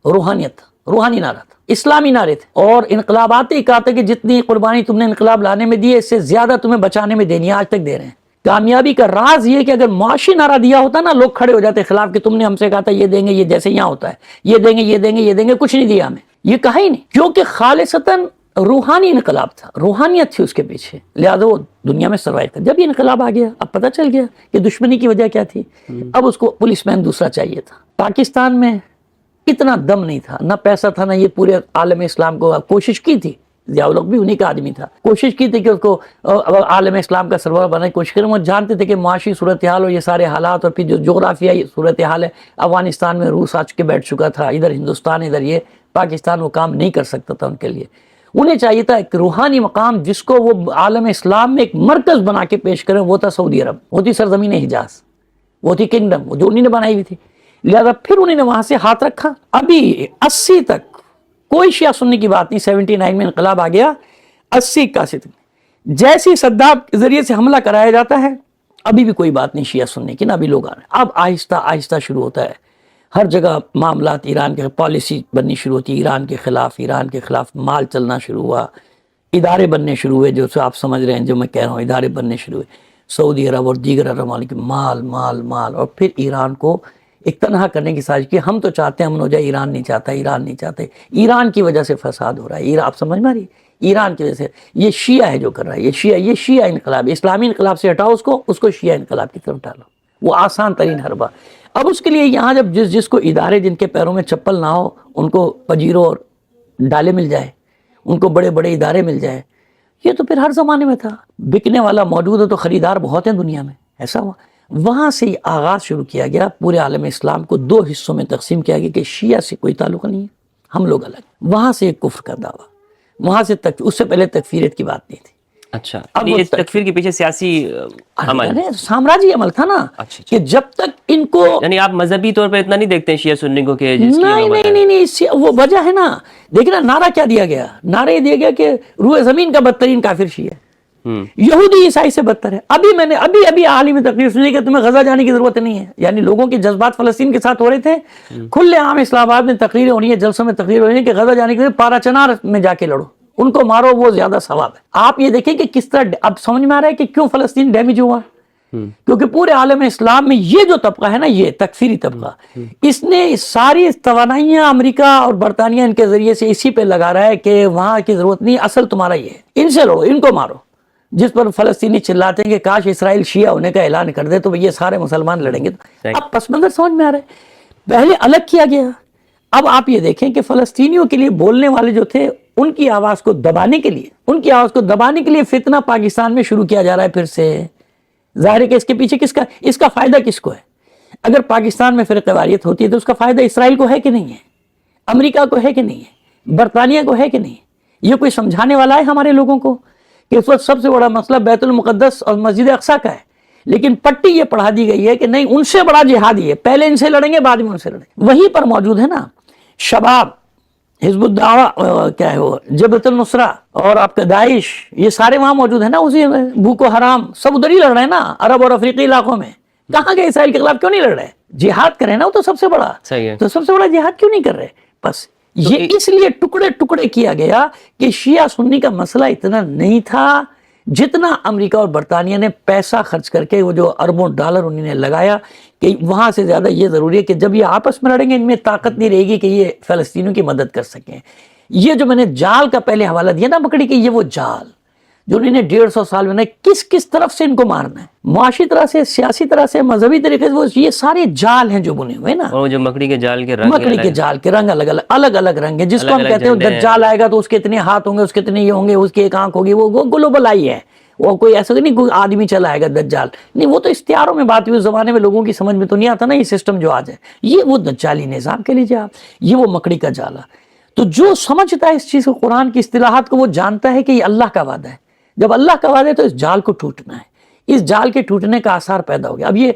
روحانیت تھا، روحانی نعرہ تھا، اسلامی نعرے تھے، اور انقلاب آتے ہی کہا تھا کہ جتنی قربانی تم نے انقلاب لانے میں دی ہے اس سے زیادہ تمہیں بچانے میں دینی ہے، آج تک دے رہے ہیں۔ کامیابی کا راز یہ کہ اگر معاشی نعرہ دیا ہوتا نا، لوگ کھڑے ہو جاتے خلاف کہ تم نے ہم سے کہا تھا یہ دیں گے، یہ جیسے یہاں ہوتا ہے، یہ دیں گے، یہ دیں گے، یہ دیں گے، کچھ نہیں دیا ہمیں، یہ کہا ہی نہیں، کیونکہ خالصتاً روحانی انقلاب تھا، روحانیت تھی اس کے پیچھے، لہذا وہ دنیا میں سروائیو کر۔ جب یہ انقلاب آ گیا، اب پتہ چل گیا کہ دشمنی کی وجہ کیا تھی، اب اس کو پولیس مین دوسرا چاہیے تھا۔ پاکستان میں اتنا دم نہیں تھا، نہ پیسہ تھا، نہ یہ پورے عالم اسلام کو کوشش کی تھی، ضیاء الحق بھی انہی کا آدمی تھا، کوشش کی تھی کہ اس کو عالم اسلام کا سربراہ بنانے کی کوشش کریں۔ وہ جانتے تھے کہ معاشی صورتحال اور یہ سارے حالات، اور پھر جو جغرافیائی صورتحال ہے، افغانستان میں روس آ کے بیٹھ چکا تھا، ادھر ہندوستان، ادھر یہ پاکستان، وہ کام نہیں کر سکتا تھا ان کے لیے۔ انہیں چاہیے تھا ایک روحانی مقام جس کو وہ عالم اسلام میں ایک مرکز بنا کے پیش کریں، وہ تھا سعودی عرب، وہ تھی سرزمین حجاز، وہ تھی کنگڈم، وہ جو انہوں نے بنائی ہوئی تھی۔ لہذا پھر انہوں نے وہاں سے ہاتھ رکھا۔ ابھی 80 تک کوئی شیعہ سنی کی بات نہیں، 79 میں انقلاب آ گیا، 80 81 تک جیسی صدام کے ذریعے سے حملہ کرایا جاتا ہے، ابھی بھی کوئی بات نہیں شیعہ سنی کی، نہ ابھی لوگ آ رہے ہیں۔ اب آہستہ آہستہ شروع ہوتا ہے، ہر جگہ معاملات ایران کے، پالیسی بننی شروع ہوتی ہے ایران کے خلاف مال چلنا شروع ہوا، ادارے بننے شروع ہوئے، جو آپ سمجھ رہے ہیں جو میں کہہ رہا ہوں، ادارے بننے شروع ہوئے، سعودی عرب اور دیگر عرب ممالک، مال مال مال، اور پھر ایران کو ایک تنہا کرنے کی سازش کی۔ ہم تو چاہتے ہیں امن ہو جائے، ایران نہیں چاہتا، ایران نہیں چاہتے، ایران کی وجہ سے فساد ہو رہا ہے، آپ سمجھ میں آ رہی ہے؟ ایران کی وجہ سے یہ شیعہ ہے جو کر رہا ہے، یہ شیعہ انقلاب، اسلامی انقلاب سے ہٹاؤ اس کو شیعہ انقلاب کی طرف ڈالو، وہ آسان ترین حربہ۔ اب اس کے لیے یہاں جب جس کو ادارے، جن کے پیروں میں چپل نہ ہو، ان کو پجیروں اور ڈالے مل جائے، ان کو بڑے بڑے ادارے مل جائے، یہ تو پھر ہر زمانے میں تھا، بکنے والا موجود ہے تو خریدار بہت ہیں دنیا میں، ایسا ہوا۔ وہاں سے یہ آغاز شروع کیا گیا، پورے عالم اسلام کو دو حصوں میں تقسیم کیا گیا کہ شیعہ سے کوئی تعلق نہیں ہے، ہم لوگ الگ۔ وہاں سے ایک کفر کا دعویٰ، وہاں سے اس سے پہلے تکفیریت کی بات نہیں تھی۔ اچھا، اس تکفیر کے پیچھے سیاسی عمل، سامراجی عمل تھا نا، کہ جب تک ان کو، یعنی آپ مذہبی طور پر اتنا نہیں دیکھتے ہیں شیعہ سنی کو کہ جس کی نہیں، وہ وجہ ہے نا، دیکھیں نا نعرہ کیا دیا گیا، نعرہ یہ دیا گیا کہ روح زمین کا بدترین کافر شیعہ ہے، یہودی عیسائی سے بدتر ہے۔ ابھی عالمی تقریر سنی کہ تمہیں غزہ جانے کی ضرورت نہیں ہے، یعنی لوگوں کے جذبات فلسطین کے ساتھ ہو رہے تھے، کھلے عام اسلام آباد میں تقریریں ہو رہی ہیں، جلسوں میں تقریر ہو رہی ہے کہ غزہ جانے کے لیے پارا چنار میں جا کے لڑو، ان کو مارو، وہ زیادہ ثواب ہے۔ آپ یہ دیکھیں کہ کس طرح اب سمجھ میں آ رہا ہے کہ کیوں فلسطین ڈیمیج ہوا، کیونکہ پورے عالم اسلام میں یہ جو طبقہ ہے نا، یہ تکفیری طبقہ، اس نے ساری توانائیاں امریکہ اور برطانیہ ان کے ذریعے سے اسی پہ لگا رہا ہے کہ وہاں کی ضرورت نہیں، اصل تمہارا یہ ہے، ان سے لڑو، ان کو مارو۔ جس پر فلسطینی چلاتے ہیں کہ کاش اسرائیل شیعہ ہونے کا اعلان کر دے تو یہ سارے مسلمان لڑیں گے۔ اب پس منظر سمجھ میں آ رہا ہے، پہلے الگ کیا گیا، اب آپ یہ دیکھیں کہ فلسطینیوں کے لیے بولنے والے جو تھے، ان کی آواز کو دبانے کے لیے فتنہ پاکستان میں شروع کیا جا رہا ہے پھر سے۔ ظاہر ہے کہ اس کے پیچھے اس کا فائدہ کس کو ہے؟ اگر پاکستان میں فرقہ واریت ہوتی ہے تو اس کا فائدہ اسرائیل کو ہے کہ نہیں ہے، امریکہ کو ہے کہ نہیں ہے، برطانیہ کو ہے کہ نہیں ہے؟ یہ کوئی سمجھانے والا ہے ہمارے لوگوں کو کہ اس وقت سب سے بڑا مسئلہ بیت المقدس اور مسجد اقصیٰ کا ہے، لیکن پٹی یہ پڑھا دی گئی ہے کہ نہیں، ان سے بڑا جہاد یہ ہے، پہلے ان سے لڑیں گے، بعد میں ان سے لڑیں گے۔ وہیں پر موجود ہے نا شباب، حزب الدعوہ، کیا ہے وہ، جبہت النصرہ، اور آپ کا داعش، یہ سارے وہاں موجود ہیں نا، اسی میں بوکو حرام، سب ادھر ہی لڑ رہے ہیں نا، عرب اور افریقی علاقوں میں۔ کہاں گئے اسرائیل کے خلاف کیوں نہیں لڑ رہے؟ جہاد کریں نا، وہ تو سب سے بڑا، تو سب سے بڑا جہاد کیوں نہیں کر رہے؟ بس یہ اس لیے ٹکڑے ٹکڑے کیا گیا کہ شیعہ سنی کا مسئلہ اتنا نہیں تھا جتنا امریکہ اور برطانیہ نے پیسہ خرچ کر کے، وہ جو اربوں ڈالر انہوں نے لگایا، کہ وہاں سے زیادہ یہ ضروری ہے کہ جب یہ آپس میں لڑیں گے، ان میں طاقت نہیں رہے گی کہ یہ فلسطینیوں کی مدد کر سکیں۔ یہ جو میں نے جال کا پہلے حوالہ دیا نا مکڑی کے، یہ وہ جال جو انہوں نے 150 سال میں کس طرف سے ان کو مارنا ہے، معاشی طرح سے، سیاسی طرح سے، مذہبی طریقے سے، یہ سارے جال ہیں جو بنے ہوئے نا، اور جو مکڑی کے جال کے رنگ الگ الگ رنگ ہے، جس کو ہم کہتے ہیں دجال آئے گا تو اس کے اتنے ہاتھ ہوں گے، اس کے اتنے یہ ہوں گے، اس کی ایک آنکھ ہوگی، وہ گلوبل آئی ہے، وہ کوئی ایسا نہیں کوئی آدمی چلا آئے گا دجال نہیں، وہ تو اشتہاروں میں بات ہوئی، اس زمانے میں لوگوں کی سمجھ میں تو نہیں آتا نا یہ سسٹم جو آج ہے، یہ وہ دجالی نظام کے لیجیے آپ، یہ وہ مکڑی کا جالا۔ تو جو سمجھتا ہے اس چیز کو، قرآن کی اصطلاحات کو، وہ جانتا ہے کہ یہ اللہ کا وعدہ ہے. جب اللہ کا وعدہ ہے تو اس جال کو ٹوٹنا ہے. اس جال کے ٹوٹنے کا آثار پیدا ہو گیا. اب یہ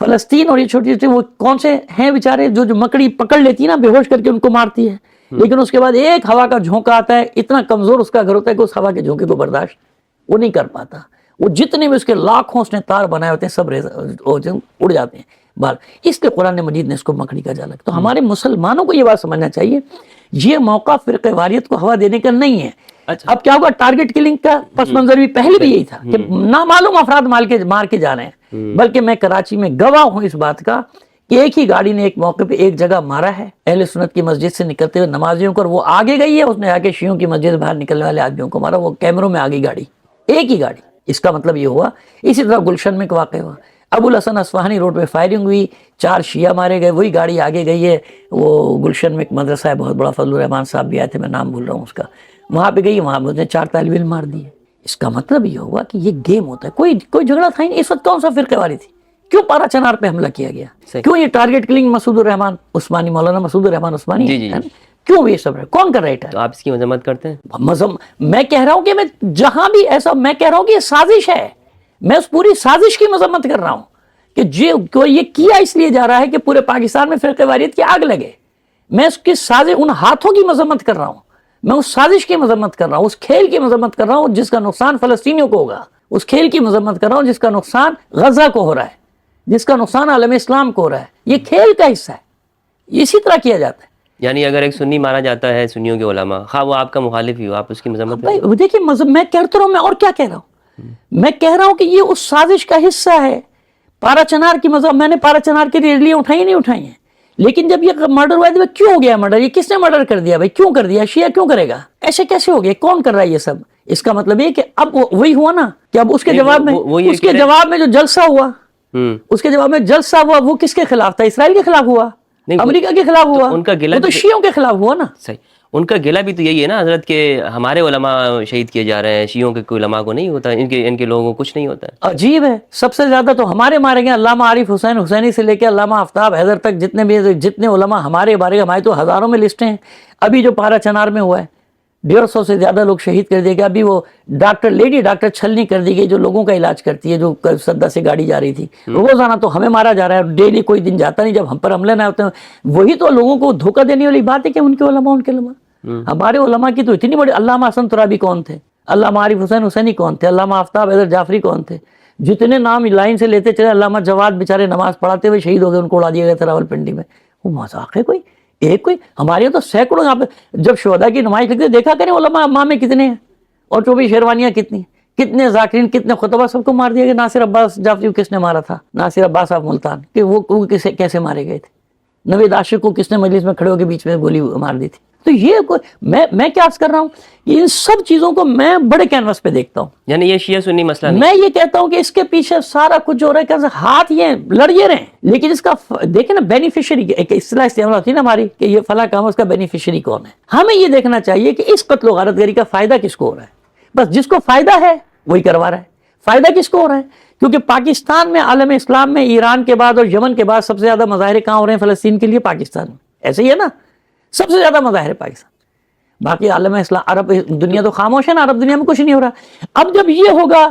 فلسطین اور یہ چھوٹی چھوٹی وہ کون سے ہیں بیچارے جو مکڑی پکڑ لیتی ہے نا، بے ہوش کر کے ان کو مارتی ہے، لیکن اس کے بعد ایک ہوا کا جھونکا آتا ہے، اتنا کمزور اس کا گھر ہوتا ہے کہ اس ہوا کے جھونکے کو برداشت وہ نہیں کر پاتا. وہ جتنے بھی اس کے لاکھوں اس نے تار بنائے ہوتے ہیں سب اڑ جاتے ہیں باہر. اس لیے قرآن مجید نے اس کو مکڑی کا جال. تو ہمارے مسلمانوں کو یہ بات سمجھنا چاہیے، یہ موقع فرقہ واریت کو ہوا دینے کا نہیں ہے. اب کیا ہوگا، ٹارگٹ کلنگ کا پس منظر بھی پہلے بھی یہی تھا کہ نامعلوم افراد مار کے جا رہے ہیں. بلکہ میں کراچی میں گواہ ہوں اس بات کا کہ ایک ہی گاڑی نے ایک موقع پہ ایک جگہ مارا ہے اہل سنت کی مسجد سے نکلتے ہوئے نمازیوں کو، اور وہ آگے گئی ہے، اس نے آ کے شیعوں کی مسجد سے باہر نکلنے والے آدمیوں کو مارا. وہ کیمروں میں آ گئی گاڑی، ایک ہی گاڑی. اس کا مطلب یہ ہوا. اسی طرح گلشن میں ایک واقع ہوا، ابو الحسن اصفہانی روڈ پہ فائرنگ ہوئی، 4 شیعہ مارے گئے، وہی گاڑی آگے گئی ہے. وہ گلشن میں ایک مدرسہ ہے بہت بڑا، فضل الرحمان صاحب بھی آئے تھے، میں نام بھول رہا ہوں اس کا، وہاں پہ گئی، وہاں نے 4 طالب علم مار دیے. اس کا مطلب یہ ہوا کہ یہ گیم ہوتا ہے. کوئی جھگڑا تھا ہی نہیں. اس وقت کون سا فرقہ واری تھی؟ کیوں پارا چنار پہ حملہ کیا گیا؟ کیوں یہ ٹارگٹ کلنگ مسعود الرحمان عثمانی، مولانا مسعود الرحمان عثمانی ہے نا؟ کیوں یہ سب ہے؟ کون کر رہا ہے؟ تو آپ اس کی مذمت کرتے ہیں؟ میں کہہ رہا ہوں کہ میں جہاں بھی ایسا، میں کہہ رہا ہوں کہ یہ سازش ہے. میں اس پوری سازش کی مذمت کر رہا ہوں کہ یہ کیا اس لیے جا رہا ہے کہ پورے پاکستان میں فرقہ واریت کی آگ لگے. میں اس کی سازش، ان ہاتھوں کی مذمت کر رہا ہوں. میں اس سازش کی مذمت کر رہا ہوں، اس کھیل کی مذمت کر رہا ہوں جس کا نقصان فلسطینیوں کو ہوگا. اس کھیل کی مذمت کر رہا ہوں جس کا نقصان غزہ کو ہو رہا ہے، جس کا نقصان عالم اسلام کو ہو رہا ہے. یہ کھیل کا حصہ ہے، اسی طرح کیا جاتا ہے. یعنی اگر ایک سنی مارا جاتا ہے، سنیوں کے علماء، خواہ وہ آپ کا مخالف ہی ہو، آپ اس کی مذمت کریں؟ بھائی دیکھیے، میں کہتا رہا ہوں، میں اور کیا کہہ رہا ہوں؟ میں کہہ رہا ہوں کہ یہ اس سازش کا حصہ ہے. پارا چنار کی مذہب، میں نے پارا چنار کی ریلیاں اٹھائی نہیں اٹھائی ہیں، لیکن جب یہ مرڈر ہوا ہے، کیوں ہو گیا مرڈر؟ یہ کس نے مرڈر کر دیا بھائی؟ کیوں کر دیا؟ شیعہ کیوں کرے گا؟ ایسے کیسے ہو گیا؟ کون کر رہا ہے یہ سب؟ اس کا مطلب یہ کہ اب وہی ہوا نا کہ اب اس کے جواب میں جو جلسہ ہوا، اس کے جواب میں جلسہ ہوا، وہ کس کے خلاف تھا؟ اسرائیل کے خلاف ہوا، امریکہ کے خلاف ہوا، وہ تو شیعوں کے خلاف ہوا نا. صحیح. ان کا گلہ بھی تو یہی ہے نا حضرت کہ ہمارے علماء شہید کیے جا رہے ہیں، شیعوں کے کوئی علماء کو نہیں ہوتا، ان کے لوگوں کو کچھ نہیں ہوتا ہے. عجیب ہے. سب سے زیادہ تو ہمارے مارے گئے، علامہ عارف حسین حسینی سے لے کے علامہ آفتاب حیدر تک، جتنے علماء ہمارے بارے گئے، ہمارے تو ہزاروں میں لسٹیں ہیں. ابھی جو پارا چنار میں ہوا ہے 150 سے زیادہ لوگ شہید کر دیے گئے. ابھی وہ لیڈی ڈاکٹر چھلنی کر دی گئی جو لوگوں کا علاج کرتی ہے، جو سدا سے گاڑی جا رہی تھی. روزانہ تو ہمیں مارا جا رہا ہے، ڈیلی کوئی دن جاتا نہیں جب ہم پر حملے نہ ہوتے ہیں. وہی تو لوگوں کو دھوکہ دینے والی بات ہے کہ ان کے علماء ہمارے علماء کی تو اتنی بڑی. علامہ حسن ترابی کون تھے؟ علامہ عارف حسین حسینی کون تھے؟ علامہ آفتاب حیدر جعفری کون تھے؟ جتنے نام لائن سے لیتے چلے. علامہ جواد بیچارے نماز پڑھاتے ہوئے شہید ہو گئے، ان کو اڑا دیا گیا تھا راولپنڈی میں. وہ مذاق ہے کوئی؟ کوئی ہمارے تو سینکڑوں. جب شہداء کی نمائش لگتے دیکھا کریں علماء امام میں کتنے ہیں، اور 24 شیروانیاں کتنی، کتنے ذاکرین، کتنے خطبہ، سب کو مار دیا گیا. ناصر عباس جعفری کو کس نے مارا تھا؟ ناصر عباس آف ملتان، کہ وہ کیسے مارے گئے تھے؟ نوید عاشق کو کس نے مجلس میں کھڑے ہو کے بیچ میں گولی مار دی تھی؟ تو یہ میں کیا عرض کر رہا ہوں، ان سب چیزوں کو میں بڑے کینوس پہ دیکھتا ہوں. یعنی یہ شیعہ سنی مسئلہ نہیں. میں یہ کہتا ہوں کہ اس کے پیچھے سارا کچھ جو ہو رہا ہے کہ ہاتھ یہ لڑیے رہے، لیکن اس کا دیکھیں نا بینیفیشری، ایک اصطلاح استعمال ہوتی ہے نا ہماری کہ یہ فلاں کام، اس کا بینیفیشری کون ہے. ہمیں یہ دیکھنا چاہیے کہ اس قتل و غارت گری کا فائدہ کس کو ہو رہا ہے. بس جس کو فائدہ ہے وہی کروا رہا ہے. فائدہ کس کو ہو رہا ہے؟ کیونکہ پاکستان میں، عالم اسلام میں، ایران کے بعد اور یمن کے بعد سب سے زیادہ مظاہرے کہاں ہو رہے ہیں؟ فلسطین کے لیے پاکستان میں. ایسے ہی ہے نا، سب سے زیادہ مظاہرے پاکستان. باقی عالم اسلام، عرب دنیا تو خاموش ہے نا، عرب دنیا میں کچھ نہیں ہو رہا. اب جب یہ ہوگا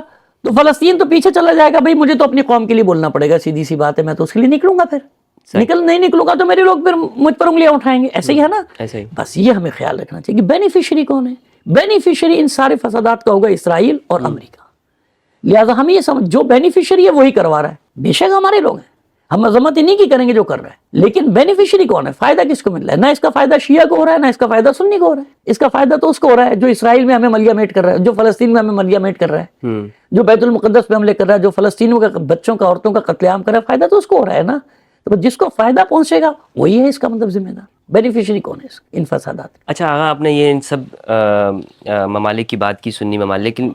تو فلسطین تو پیچھے چلا جائے گا. بھائی مجھے تو اپنی قوم کے لیے بولنا پڑے گا، سیدھی سی بات ہے. میں تو اس کے لیے نکلوں گا، پھر نہیں نکلوں گا تو میرے لوگ پھر مجھ پر انگلیاں اٹھائیں گے. ایسے ہی ہے نا. بس یہ ہمیں خیال رکھنا چاہیے کہ بینیفیشری کون ہے. بینیفیشری ان سارے فسادات کا ہوگا اسرائیل اور امریکہ. لہٰذا ہم یہ سمجھ، جو بینیفیشری ہے وہی کروا رہا ہے. بے شک ہمارے لوگ ہیں، ہم مذمت انہی کی کریں گے جو کر رہا ہے، لیکن بینیفیشری کون ہے؟ فائدہ کس کو مل رہا ہے؟ نہ اس کا فائدہ شیعہ کو ہو رہا ہے، نہ اس کا فائدہ سنی کو ہو رہا ہے. اس کا فائدہ تو اس کو ہو رہا ہے جو اسرائیل میں ہمیں ملیہ میٹ کر رہا ہے، جو فلسطین میں ہمیں ملیہ میٹ کر رہا ہے، جو بیت المقدس پہ حملے کر رہا ہے، جو فلسطینیوں کا بچوں کا، عورتوں کا قتل عام کر رہا ہے. فائدہ تو اس کو ہو رہا ہے نا. تو جس کو فائدہ پہنچے گا وہی ہے اس کا مطلب ذمہ دار. بینیفیشری کون ہے ان فسادات؟ اچھا آغا، آپ نے یہ ان سب ممالک کی بات کی، سنی ممالک، لیکن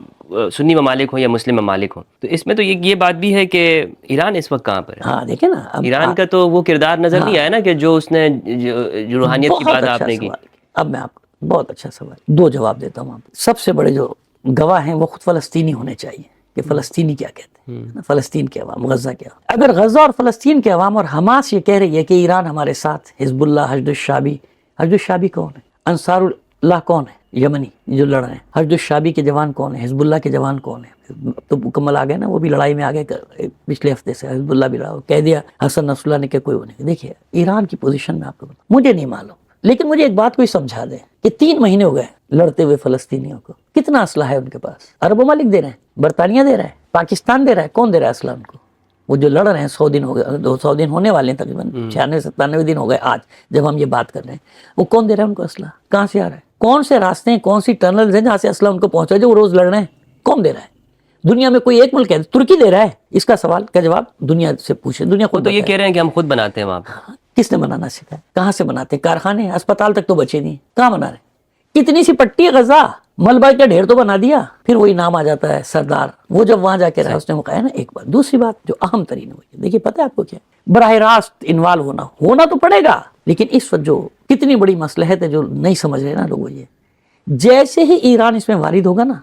سنی ممالک ہوں یا مسلم ممالک ہوں، تو اس میں تو یہ بات بھی ہے کہ ایران اس وقت کہاں پر ہے؟ ہاں دیکھیں نا، ایران کا تو وہ کردار نظر نہیں آیا نا کہ جو اس نے جو روحانیت کی بات آپ نے کی. اب میں آپ کو بہت اچھا سوال، 2 جواب دیتا ہوں. آپ سب سے بڑے جو گواہ ہیں وہ خود فلسطینی ہونے چاہیے کہ فلسطینی کیا کہتے ہیں، فلسطین کے عوام، غزہ کے عوام. اگر غزہ اور فلسطین کے عوام اور حماس یہ کہہ رہی ہے کہ ایران ہمارے ساتھ، حزب اللہ، حشد الشعبی کون ہے؟ انصار اللہ کون ہے؟ یمنی جو لڑ رہے ہیں. حشد الشعبی کے جوان کون ہیں؟ حزب اللہ کے جوان کون ہیں؟ تو مکمل آ گئے نا, وہ بھی لڑائی میں آ گئے پچھلے ہفتے سے. حزب اللہ بھی لڑا, کہہ دیا حسن نصر اللہ نے کہ کوئی وہ نہیں. دیکھیے ایران کی پوزیشن میں آپ کو مجھے نہیں معلوم, لیکن مجھے ایک بات کوئی سمجھا دے کہ 3 مہینے ہو گئے لڑتے ہوئے فلسطینیوں کو. کتنا اسلحہ ہے ان کے پاس؟ عرب ممالک دے رہے ہیں, برطانیہ دے رہا ہے, پاکستان دے رہا ہے. کون دے رہا ہے اسلحہ ان کو؟ وہ جو لڑ رہے ہیں 100 دن ہو گئے, 200 دن ہونے والے ہیں تقریباً, 96-97 دن ہو گئے آج جب ہم یہ بات کر رہے ہیں. وہ کون دے رہا ہے ان کو اسلحہ؟ کہاں سے آ رہا ہے؟ کون سے راستے ہیں, کون سی ٹنلز ہیں جہاں سے اسلحہ ان کو پہنچا ہے جو وہ روز لڑ رہے ہیں؟ کون دے رہا ہے؟ دنیا میں کوئی ایک ملک ہے, ترکی دے رہا ہے. اس کا سوال کا جواب دنیا سے پوچھے, دنیا وہ خود تو یہ بتائے. کہہ رہے ہیں کہ ہم خود بناتے ہیں وہاں پہ. کس نے بنانا سکھایا؟ کہاں سے بناتے ہیں؟ کارخانے, اسپتال تک تو بچے نہیں, کہاں بنا رہے؟ کتنی سی پٹی ہے غزہ, ملبہ کا ڈھیر تو بنا دیا. پھر وہی نام آ جاتا ہے سردار. وہ جب وہاں جا کے رہا اس نے کہا نا. ایک بات, دوسری بات جو اہم ترین ہوئی, دیکھیے پتہ ہے آپ کو کیا, براہ راست انوالو ہونا تو پڑے گا, لیکن اس وقت جو کتنی بڑی مصلحت ہے جو نہیں سمجھ رہے نا لوگ, یہ جیسے ہی ایران اس میں وارد ہوگا نا,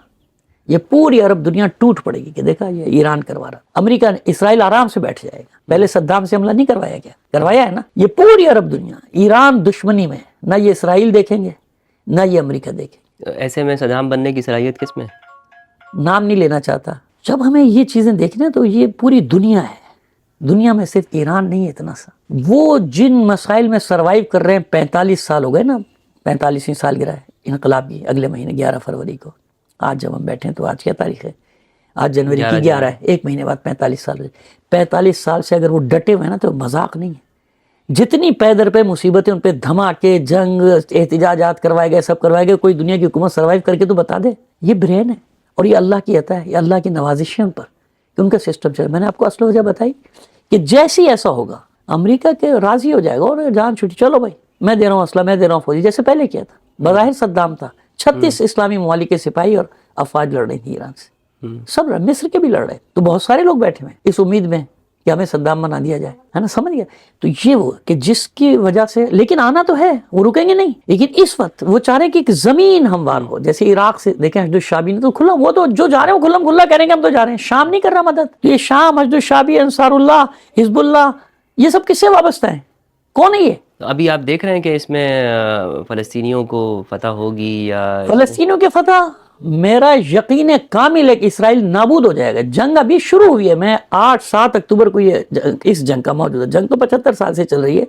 یہ پوری عرب دنیا ٹوٹ پڑے گی کہ دیکھا یہ ایران کروا رہا. امریکہ اسرائیل آرام سے بیٹھ جائے گا. پہلے صدام سے حملہ نہیں کروایا گیا, کروایا ہے نا. یہ پوری عرب دنیا ایران دشمنی میں, نہ یہ اسرائیل دیکھیں گے نہ یہ امریکہ دیکھیں گے. ایسے میں صدام بننے کی صلاحیت کس میں؟ نام نہیں لینا چاہتا. جب ہمیں یہ چیزیں دیکھنا تو یہ پوری دنیا ہے, دنیا میں صرف ایران نہیں ہے اتنا سا. وہ جن مسائل میں سروائیو کر رہے ہیں, 45 سال ہو گئے نا, 45ویں سالگرہ ہے انقلاب کی اگلے مہینے 11 فروری کو. آج جب ہم بیٹھے ہیں تو آج کیا تاریخ ہے؟ آج جنوری کی 11 ہے. ایک مہینے بعد 45 سال ہو گئے. 45 سال سے اگر وہ ڈٹے ہوئے ہیں نا تو مذاق نہیں ہے. جتنی پے در پہ مصیبتیں, ان پہ دھماکے, جنگ, احتجاجات کروائے گئے, سب کروائے گئے. کوئی دنیا کی حکومت سروائیو کر کے تو بتا دے. یہ برین ہے اور یہ اللہ کی عطا ہے, یہ اللہ کی نوازش ہے ان پر کہ ان کا سسٹم چلے. میں نے آپ کو اصل وجہ بتائی کہ جیسے ہی ایسا ہوگا امریکہ کے راضی ہو جائے گا اور جان چھٹی, چلو بھائی میں دے رہا ہوں اسلحہ, میں دے رہا ہوں فوجی, جیسے پہلے کیا تھا. بظاہر صدام تھا, 36 اسلامی ممالک کے سپاہی اور افواج لڑ رہی تھی ایران سے. سب مصر کے بھی لڑ رہے, تو بہت سارے لوگ بیٹھے ہوئے اس امید میں کہ ہمیں صدام بنا دیا جائے, ہے نا, سمجھ گیا. تو یہ وہ کہ جس کی وجہ سے, لیکن آنا تو ہے, وہ رکیں گے نہیں. لیکن اس وقت وہ چاہ رہے ہیں کہ ایک زمین ہموار ہو, جیسے عراق سے دیکھیں حشد الشعبی نے تو کھلا, وہ تو جو جا رہے ہیں وہ کھلم کھلا کہہ رہے ہیں کہ ہم تو جا رہے ہیں. شام نہیں کر رہا مدد. تو یہ شام, حشد الشعبی, انصار اللہ, حزب اللہ, یہ سب کس سے وابستہ ہیں؟ کون ہے یہ؟ ابھی آپ دیکھ رہے ہیں کہ اس میں فلسطینیوں کو فتح ہوگی یا فلسطینیوں کی فتح, میرا یقین کامل ہے کہ اسرائیل نابود ہو جائے گا. جنگ ابھی شروع ہوئی ہے. میں 8-7 اکتوبر کو یہ اس جنگ کا موجودہ, جنگ تو 75 سال سے چل رہی ہے.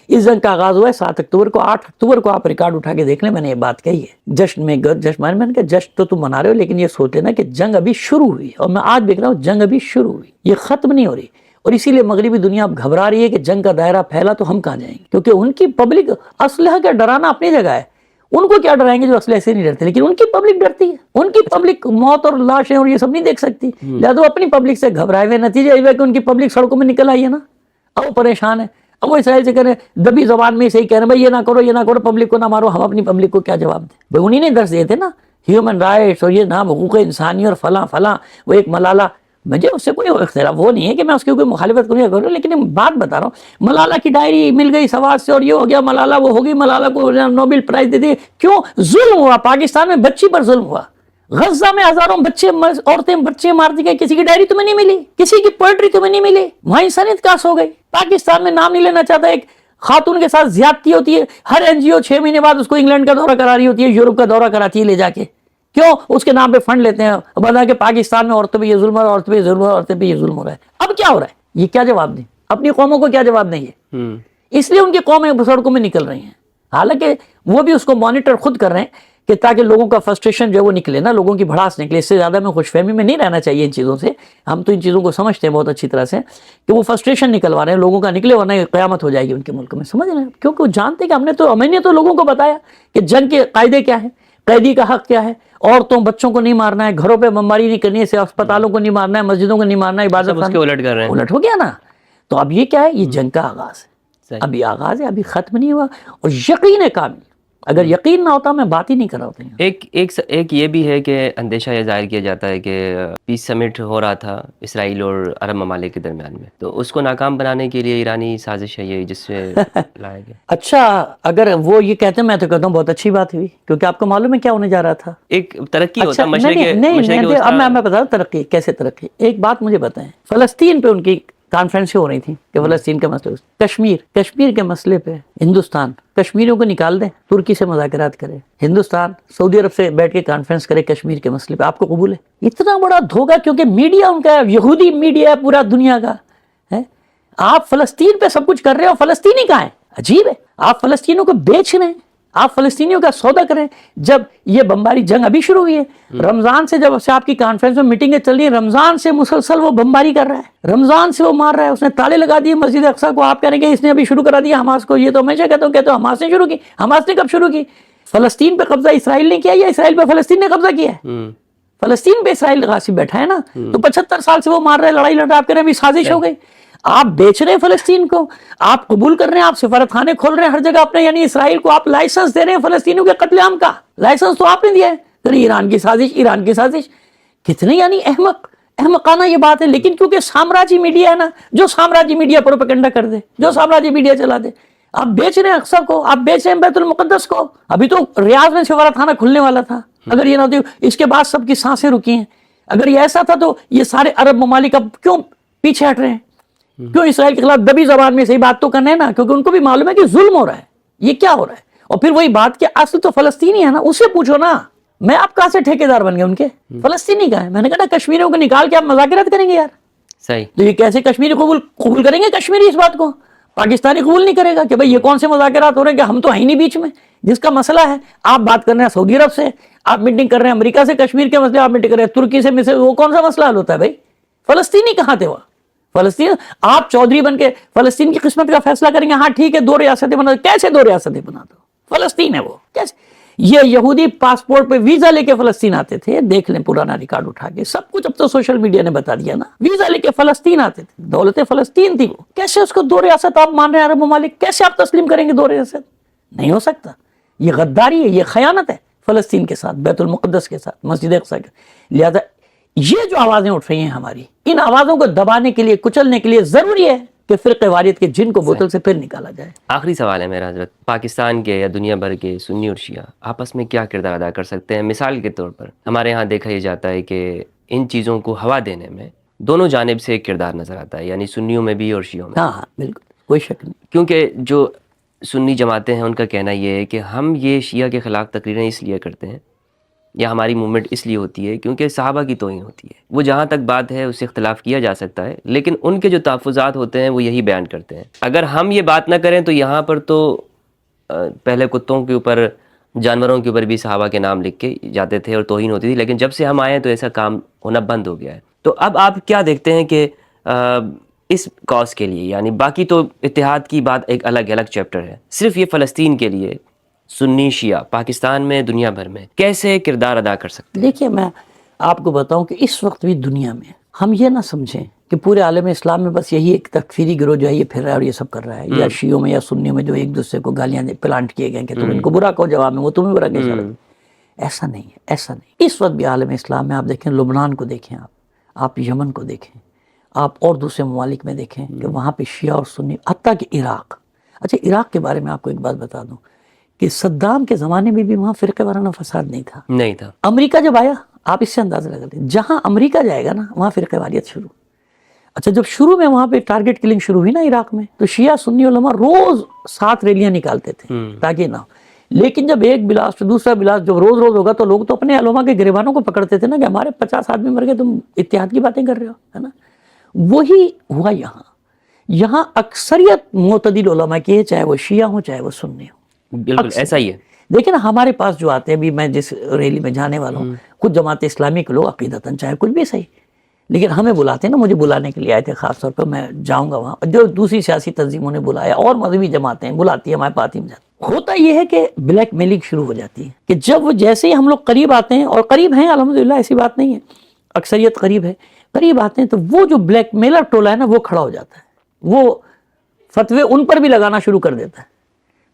اس جنگ کا آغاز ہوا ہے 7 اکتوبر کو. 8 اکتوبر کو آپ ریکارڈ اٹھا کے دیکھ لیں, میں نے یہ بات کہی ہے. جشن میں میں نے کہا جشن تو تم منا رہے ہو, لیکن یہ سوچ لینا کہ جنگ ابھی شروع ہوئی ہے. اور میں آج دیکھ رہا ہوں جنگ ابھی شروع ہوئی, یہ ختم نہیں ہو رہی. اور اسی لیے مغربی دنیا اب گھبرا رہی ہے کہ جنگ کا دائرہ پھیلا تو ہم کہاں جائیں گے, کیونکہ ان کی پبلک, اسلحہ کا ڈرانا اپنی جگہ ہے, ان کو کیا ڈرائیں گے جو اسلحے سے نہیں ڈرتے, لیکن ان کی پبلک ڈرتی ہے. ان کی پبلک موت اور لاشیں اور یہ سب نہیں دیکھ سکتی, لہذا وہ اپنی پبلک سے گھبرائے ہوئے. نتیجہ یہ ہے کہ ان کی پبلک سڑکوں میں نکل آئی ہے نا, اب وہ پریشان ہے. اب وہ اسرائیل سے کہہ رہے ہیں, دبی زبان میں صحیح کہہ رہے ہیں, بھائی یہ نہ کرو, یہ نہ کرو, پبلک کو نہ مارو. ہم اپنی پبلک کو کیا جواب دیں بھائی؟ انہی نے درس دیے تھے نا ہیومن رائٹس اور یہ نام حقوق انسانی اور فلاں فلاں. وہ ایک ملالہ, مجھے اس سے کوئی اختلاف وہ نہیں ہے کہ میں اس کی کوئی مخالفت کروں, لیکن بات بتا رہا ہوں. ملالہ کی ڈائری مل گئی سواد سے اور یہ ہو گیا, ملالہ وہ ہوگی, ملالہ کو نوبل پرائز دے دی. کیوں ظلم ہوا پاکستان میں, بچی پر ظلم ہوا. غزہ میں ہزاروں بچے, عورتیں بچے مار دی گئے, کسی کی ڈائری تمہیں نہیں ملی, کسی کی پوئٹری تمہیں نہیں ملی. وہاں انسانیت کاس ہو گئی. پاکستان میں نام نہیں لینا چاہتا, ایک خاتون کے ساتھ زیادتی ہوتی ہے, ہر NGO 6 مہینے بعد اس کو انگلینڈ کا دورہ کرا رہی ہوتی ہے, یورپ کا دورہ کراتی ہے لے جا کے. کیوں؟ اس کے نام پہ فنڈ لیتے ہیں, بتا کہ پاکستان میں عورتوں پہ یہ ظلم ہو رہا ہے, عورتوں پہ یہ ظلم ہو رہا ہے, عورتوں پہ یہ ظلم ہو رہا ہے. اب کیا ہو رہا ہے؟ یہ کیا جواب دیں اپنی قوموں کو؟ کیا جواب دیں یہ؟ اس لیے ان کی قومیں سڑکوں میں نکل رہی ہیں. حالانکہ وہ بھی اس کو مانیٹر خود کر رہے ہیں کہ تاکہ لوگوں کا فرسٹریشن جو ہے وہ نکلے نا, لوگوں کی بھڑاس نکلے. اس سے زیادہ میں خوش فہمی میں نہیں رہنا چاہیے ان چیزوں سے. ہم تو ان چیزوں کو سمجھتے ہیں بہت اچھی طرح سے کہ وہ فرسٹریشن نکلوا رہے ہیں لوگوں کا, نکلے ورنہ قیامت ہو جائے گی ان کے ملک میں, سمجھ رہے ہیں؟ کیونکہ وہ جانتے کہ ہم نے تو لوگوں کو بتایا کہ جنگ کے قاعدے کیا ہیں, قیدی کا حق کیا ہے, عورتوں بچوں کو نہیں مارنا ہے, گھروں پہ بمباری نہیں کرنی ہے, اسپتالوں کو نہیں مارنا ہے, مسجدوں کو نہیں مارنا ہے, عبادت اس کے الٹ کر رہے ہیں. الٹ ہو گیا نا. تو اب یہ کیا ہے؟ یہ جنگ کا آغاز ہے, ابھی آغاز ہے, ابھی ختم نہیں ہوا. اور یقین ہے کامل, اگر یقین نہ ہوتا میں بات ہی نہیں کر رہا ہوتا. ایک یہ بھی ہے کہ اندیشہ یہ ظاہر کیا جاتا ہے کہ پیس سمٹ ہو رہا تھا اسرائیل اور عرب ممالک کے درمیان میں, تو اس کو ناکام بنانے کے لیے ایرانی سازش ہے یہ, جس سے لایا گیا. اچھا, اگر وہ یہ کہتے ہیں, میں تو کہتا ہوں بہت اچھی بات ہوئی, کیونکہ آپ کو معلوم ہے کیا ہونے جا رہا تھا. ایک ترقی ہوتا اب میں بتا رہا ہوں ترقی کیسے. ترقی, ایک بات مجھے بتائیں, فلسطین پہ ان کی کانفرنسیں ہو رہی تھیں کہ فلسطین کے مسئلے، کشمیر کے مسئلے پہ ہندوستان کشمیریوں کو نکال دے، ترکی سے مذاکرات کرے، ہندوستان سعودی عرب سے بیٹھ کے کانفرنس کرے کشمیر کے مسئلے پہ، آپ کو قبول ہے؟ اتنا بڑا دھوکہ، کیونکہ میڈیا ان کا یہودی میڈیا ہے پورا دنیا کا ہے۔ آپ فلسطین پہ سب کچھ کر رہے ہو، فلسطینی کہاں ہے؟ عجیب ہے، آپ فلسطینیوں کو بیچ رہے ہیں، آپ فلسطینیوں کا سودا کریں۔ جب یہ بمباری جنگ ابھی شروع ہوئی ہے، رمضان سے جب سے آپ کی کانفرنس میں میٹنگیں چل رہی ہیں، رمضان سے مسلسل وہ بمباری کر رہا ہے، رمضان سے وہ مار رہا ہے، اس نے تالے لگا دیے مسجد اقصیٰ کو، آپ کہہ رہے ہیں کہ اس نے ابھی شروع کرا دیا حماس کو۔ یہ تو ہمیشہ کہتا ہوں حماس نے شروع کی۔ حماس نے کب شروع کی؟ فلسطین پہ قبضہ اسرائیل نے کیا یا اسرائیل پہ فلسطین نے قبضہ کیا ہے؟ فلسطین پہ اسرائیل غاصب بیٹھا ہے نا، تو 75 سال سے وہ مار رہا ہے، لڑائی لڑ رہا ہے، آپ کہہ رہے ہیں ابھی سازش ہو گئی۔ آپ بیچ رہے ہیں فلسطین کو، آپ قبول کر رہے ہیں، آپ سفارت خانے کھول رہے ہیں ہر جگہ اپنے، یعنی اسرائیل کو آپ لائسنس دے رہے ہیں فلسطینیوں کے قتل عام کا، لائسنس تو آپ نے دیا ہے۔ ایران کی سازش، کتنے یعنی احمقانہ یہ بات ہے۔ لیکن کیونکہ سامراجی میڈیا ہے نا، جو سامراجی میڈیا پروپیگنڈا کر دے، جو سامراجی میڈیا چلا دے، آپ بیچ رہے ہیں اقصیٰ کو، آپ بیچ رہے ہیں بیت المقدس کو۔ ابھی تو ریاض میں سفارت خانہ کھلنے والا تھا، اگر یہ نہ ہوتی، اس کے بعد سب کی سانسیں رکی ہیں۔ اگر یہ ایسا تھا تو یہ سارے عرب ممالک اب کیوں پیچھے ہٹ رہے ہیں؟ کیوں اسرائیل کے خلاف دبی زبان میں صحیح بات تو کرنا ہے نا، کیونکہ ان کو بھی معلوم ہے کہ ظلم ہو رہا ہے، یہ کیا ہو رہا ہے۔ اور پھر وہی بات کہ اصل تو فلسطینی ہے نا، اسے پوچھو نا، میں آپ کہاں سے ٹھیکیدار بن گئے ان کے؟ فلسطینی کا ہے۔ میں نے کہا نا کشمیریوں کو نکال کے آپ مذاکرات کریں گے یار، صحیح، تو یہ کیسے کشمیری قبول کریں گے؟ کشمیری اس بات کو پاکستانی قبول نہیں کرے گا کہ بھئی یہ کون سے مذاکرات ہو رہے ہیں کہ ہم تو ہیں نہیں بیچ میں، جس کا مسئلہ ہے۔ آپ بات کر رہے ہیں سعودی عرب سے، آپ میٹنگ کر رہے ہیں امریکہ سے، کشمیر کے مسئلے آپ میٹنگ کر رہے ہیں ترکی سے، مصر، وہ کون سا مسئلہ حل ہوتا ہے بھائی؟ فلسطینی کہاں تھے وہ؟ فلسطین آپ چودھری بن کے فلسطین کی قسمت کا فیصلہ کریں گے؟ ہاں ٹھیک ہے، 2 ریاستیں بنا دو۔ کیسے 2 ریاستیں بنا دو؟ فلسطین ہے وہ، کیسے؟ یہ یہودی پاسپورٹ پہ ویزا لے کے فلسطین آتے تھے، دیکھ لیں پرانا ریکارڈ اٹھا کے، سب کچھ اب تو سوشل میڈیا نے بتا دیا نا، ویزا لے کے فلسطین آتے تھے، دولت فلسطین تھی وہ۔ کیسے اس کو 2 ریاست آپ مان رہے ہیں عرب ممالک؟ کیسے آپ تسلیم کریں گے 2 ریاست؟ نہیں ہو سکتا، یہ غداری ہے، یہ خیانت ہے فلسطین کے ساتھ، بیت المقدس کے ساتھ، مسجد اقصیٰ کے۔ لہذا یہ جو آوازیں اٹھ رہی ہیں ہماری، ان آوازوں کو دبانے کے لیے، کچلنے کے لیے ضروری ہے کہ فرقہ واریت کے جن کو بوتل سے پھر نکالا جائے۔ آخری سوال ہے میرا حضرت، پاکستان کے یا دنیا بھر کے سنی اور شیعہ آپس میں کیا کردار ادا کر سکتے ہیں؟ مثال کے طور پر ہمارے ہاں دیکھا یہ جاتا ہے کہ ان چیزوں کو ہوا دینے میں دونوں جانب سے ایک کردار نظر آتا ہے، یعنی سنیوں میں بھی اور شیعوں میں۔ ہاں ہاں بالکل، کوئی شک نہیں۔ کیونکہ جو سنی جماعتیں ہیں ان کا کہنا یہ ہے کہ ہم یہ شیعہ کے خلاف تقریریں اس لیے کرتے ہیں یا ہماری موومنٹ اس لیے ہوتی ہے کیونکہ صحابہ کی توہین ہوتی ہے۔ وہ جہاں تک بات ہے اس سے اختلاف کیا جا سکتا ہے، لیکن ان کے جو تحفظات ہوتے ہیں وہ یہی بیان کرتے ہیں۔ اگر ہم یہ بات نہ کریں تو یہاں پر تو پہلے کتوں کے اوپر، جانوروں کے اوپر بھی صحابہ کے نام لکھ کے جاتے تھے اور توہین ہوتی تھی، لیکن جب سے ہم آئے ہیں تو ایسا کام ہونا بند ہو گیا ہے۔ تو اب آپ کیا دیکھتے ہیں کہ اس کاز کے لیے، یعنی باقی تو اتحاد کی بات ایک الگ چیپٹر ہے، صرف یہ فلسطین کے لیے سنی شیعہ پاکستان میں، دنیا بھر میں کیسے کردار ادا کر سکتے ہیں؟ دیکھیے میں آپ کو بتاؤں کہ اس وقت بھی دنیا میں ہم یہ نہ سمجھیں کہ پورے عالم اسلام میں بس یہی ایک تکفیری گروہ جو ہے یہ پھر رہا ہے اور یہ سب کر رہا ہے، یا شیعوں میں یا سنیوں میں جو ایک دوسرے کو گالیاں پلانٹ کیے گئے کہ تم ان کو برا کہو جواب میں، وہ تمہیں برا کہہ سکتے۔ ایسا نہیں ہے، ایسا نہیں۔ اس وقت بھی عالم اسلام میں آپ دیکھیں، لبنان کو دیکھیں، آپ یمن کو دیکھیں، آپ اور دوسرے ممالک میں دیکھیں کہ وہاں پہ شیعہ اور سنی، حتیٰ کہ عراق۔ اچھا عراق کے بارے میں آپ کو ایک بات بتا دوں کہ صدام کے زمانے میں بھی وہاں فرقہ وارانہ فساد نہیں تھا۔ امریکہ جب آیا، آپ اس سے اندازہ لگا لیں، جہاں امریکہ جائے گا نا وہاں فرقہ واریت شروع۔ اچھا جب شروع میں وہاں پہ ٹارگٹ کلنگ شروع ہوئی نا عراق میں، تو شیعہ سنی علماء روز 7 ریلیاں نکالتے تھے تاکہ نہ ہو۔ لیکن جب ایک بلاسٹ دوسرا بلاسٹ جب روز ہوگا تو لوگ تو اپنے علماء کے گریبانوں کو پکڑتے تھے نا کہ ہمارے 50 آدمی مر گئے، تم اتحاد کی باتیں کر رہے ہو، ہے نا۔ وہی ہوا یہاں اکثریت معتدل علماء کی ہے، چاہے وہ شیعہ ہوں چاہے وہ سنی ہوں۔ بالکل ایسا ہی ہے۔ دیکھیں نا ہمارے پاس جو آتے ہیں، ابھی میں جس ریلی میں جانے والا ہوں، کچھ جماعت اسلامی کے لوگ عقیدتاً چاہے کچھ بھی صحیح، لیکن ہمیں بلاتے ہیں نا، مجھے بلانے کے لیے آئے تھے خاص طور پر، میں جاؤں گا وہاں، جو دوسری سیاسی تنظیموں نے بلایا اور مذہبی جماعتیں بلاتی ہیں، ہمارے پارٹی میں جاتے۔ ہوتا یہ ہے کہ بلیک میلنگ شروع ہو جاتی ہے کہ جب وہ جیسے ہی ہم لوگ قریب آتے ہیں، اور قریب ہیں الحمدللہ، ایسی بات نہیں ہے، اکثریت قریب ہے، قریب آتے ہیں تو وہ جو بلیک میلر ٹولہ ہے نا وہ کھڑا ہو جاتا ہے، وہ فتوے ان پر بھی لگانا شروع کر دیتا ہے۔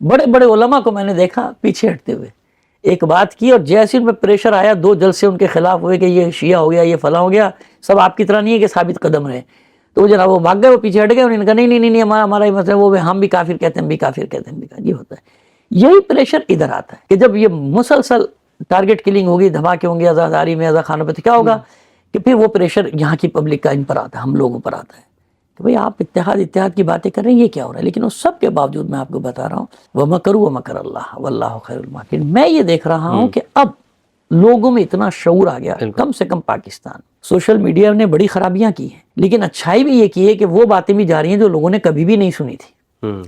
بڑے بڑے علماء کو میں نے دیکھا پیچھے ہٹتے ہوئے، ایک بات کی اور جیسے ان پہ پریشر آیا، 2 جلسے ان کے خلاف ہوئے کہ یہ شیعہ ہو گیا، یہ فلاں ہو گیا، سب آپ کی طرح نہیں ہے کہ ثابت قدم رہے، تو وہ جناب وہ بھاگ گئے، وہ پیچھے ہٹ گئے، انہوں نے کہا نہیں ہمارا ہی مسئلہ، وہ ہم بھی کافر کہتے ہیں، ہم بھی کافر کہتے ہیں۔ یہ ہوتا ہے، یہی پریشر ادھر آتا ہے کہ جب یہ مسلسل ٹارگٹ کلنگ ہوگی، دھماکے ہوں گے آزاداری میں، آزاد خانوں پہ، تو کیا ہوگا کہ پھر وہ پریشر یہاں کی پبلک کا ان پر آتا ہے، ہم لوگوں پر آتا ہے کہ بھئی آپ اتحاد کی باتیں کر رہے ہیں، یہ کیا ہو رہا ہے؟ لیکن اس سب کے باوجود میں آپ کو بتا رہا ہوں وَمَكَرُوا وَمَكَرَ اللَّهُ وَاللَّهُ خَيْرُ الْمَاكِرِينَ، میں یہ دیکھ رہا ہوں کہ اب لوگوں میں اتنا شعور آ گیا، کم سے کم پاکستان سوشل میڈیا نے بڑی خرابیاں کی ہیں، لیکن اچھائی بھی یہ کی ہے کہ وہ باتیں بھی جا رہی ہیں جو لوگوں نے کبھی بھی نہیں سنی تھی،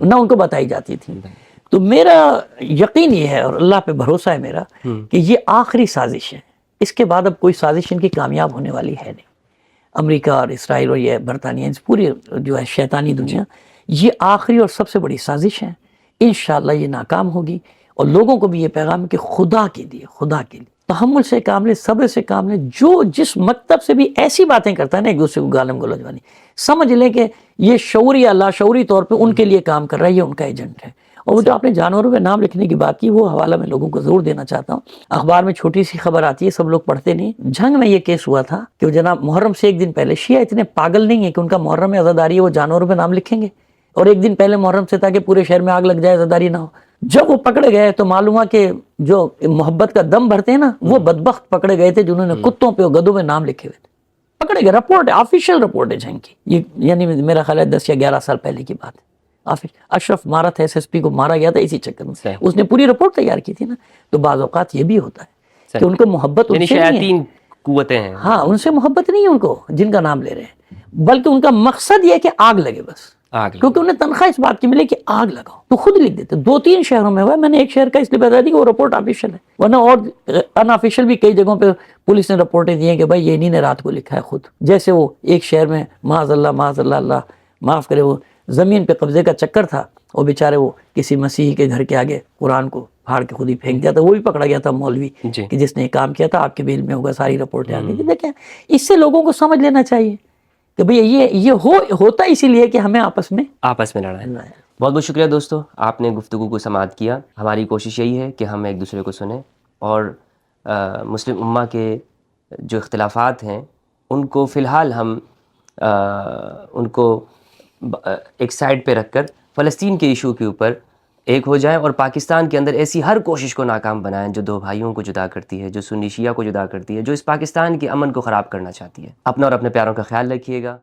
نہ ان کو بتائی جاتی تھی۔ تو میرا یقین یہ ہے اور اللہ پہ بھروسہ ہے میرا کہ یہ آخری سازش ہے، اس کے بعد اب کوئی سازش ان کی کامیاب ہونے والی ہے نہیں۔ امریکہ اور اسرائیل اور یہ برطانیہ، اس پوری جو ہے شیطانی دنیا، یہ آخری اور سب سے بڑی سازش ہے، انشاءاللہ یہ ناکام ہوگی۔ اور لوگوں کو بھی یہ پیغام ہے کہ خدا کے لیے تحمل سے کام لیں، صبر سے کام لیں۔ جو جس مکتب سے بھی ایسی باتیں کرتا ہے نا ایک دوسرے کو گالم گلوچ والی، سمجھ لیں کہ یہ شعوری یا لاشعوری طور پہ ان کے لیے کام کر رہا ہے، یہ ان کا ایجنٹ ہے۔ اور وہ جو آپ نے جانوروں پہ نام لکھنے کی بات کی، وہ حوالہ میں لوگوں کو ضرور دینا چاہتا ہوں۔ اخبار میں چھوٹی سی خبر آتی ہے، سب لوگ پڑھتے نہیں۔ جھنگ میں یہ کیس ہوا تھا کہ وہ جناب محرم سے ایک دن پہلے، شیعہ اتنے پاگل نہیں ہیں کہ ان کا محرم میں عزاداری ہے وہ جانوروں پہ نام لکھیں گے، اور ایک دن پہلے محرم سے تاکہ پورے شہر میں آگ لگ جائے، عزاداری نہ ہو۔ جب وہ پکڑے گئے تو معلوم ہوا کہ جو محبت کا دم بھرتے ہیں نا، وہ بدبخت پکڑے گئے تھے جنہوں نے کتوں پہ اور گدوں پہ نام لکھے ہوئے تھے، پکڑے گئے۔ رپورٹ ہے، آفیشیل رپورٹ ہے جھنگ کی، یہ یعنی میرا خیال ہے 10 یا 11 سال پہلے کی بات ہے۔ اشرف مارا تھا، SSP کو مارا گیا تھا اسی چکر میں، اس نے پوری رپورٹ تیار کی تھی نا۔ تو بعض اوقات یہ بھی ہوتا ہے کہ ان کو محبت ان سے نہیں ہے، قوتیں ہیں، ہاں ان سے محبت نہیں ہے ان کو جن کا نام لے رہے ہیں، بلکہ ان کا مقصد یہ ہے کہ آگ لگے بس، کیونکہ انہیں تنخواہ اس بات کی ملے کہ آگ لگاؤ، تو خود لکھ دیتے۔ 2-3 شہروں میں ہوا ہے، میں نے ایک شہر کا اس لیے بتا دی کہ وہ رپورٹ آفیشیل ہے، ورنہ اور ان آفیشیل بھی کئی جگہوں پہ پولیس نے رپورٹیں دی ہیں کہ بھائی یہ انہی نے رات کو لکھا ہے خود۔ جیسے وہ ایک شہر میں معاذ اللہ اللہ معاف کرے، وہ زمین پہ قبضے کا چکر تھا، وہ بیچارے وہ کسی مسیحی کے گھر کے آگے قرآن کو پھاڑ کے خود ہی پھینک دیا تھا، وہ بھی پکڑا گیا تھا مولوی کہ جس نے یہ کام کیا تھا، آپ کے بیل میں ہوگا، ساری رپورٹیں آ گئی۔ دیکھیں اس سے لوگوں کو سمجھ لینا چاہیے کہ بھئی یہ ہوتا اسی لیے کہ ہمیں آپس میں لڑنا ہے۔ بہت بہت شکریہ دوستو، آپ نے گفتگو کو سماعت کیا۔ ہماری کوشش یہی ہے کہ ہم ایک دوسرے کو سنیں اور مسلم امہ کے جو اختلافات ہیں ان کو فی الحال ہم ان کو ایک سائڈ پہ رکھ کر فلسطین کے ایشو کے اوپر ایک ہو جائیں، اور پاکستان کے اندر ایسی ہر کوشش کو ناکام بنائیں جو دو بھائیوں کو جدا کرتی ہے، جو سنی شیعہ کو جدا کرتی ہے، جو اس پاکستان کے امن کو خراب کرنا چاہتی ہے۔ اپنا اور اپنے پیاروں کا خیال رکھیے گا۔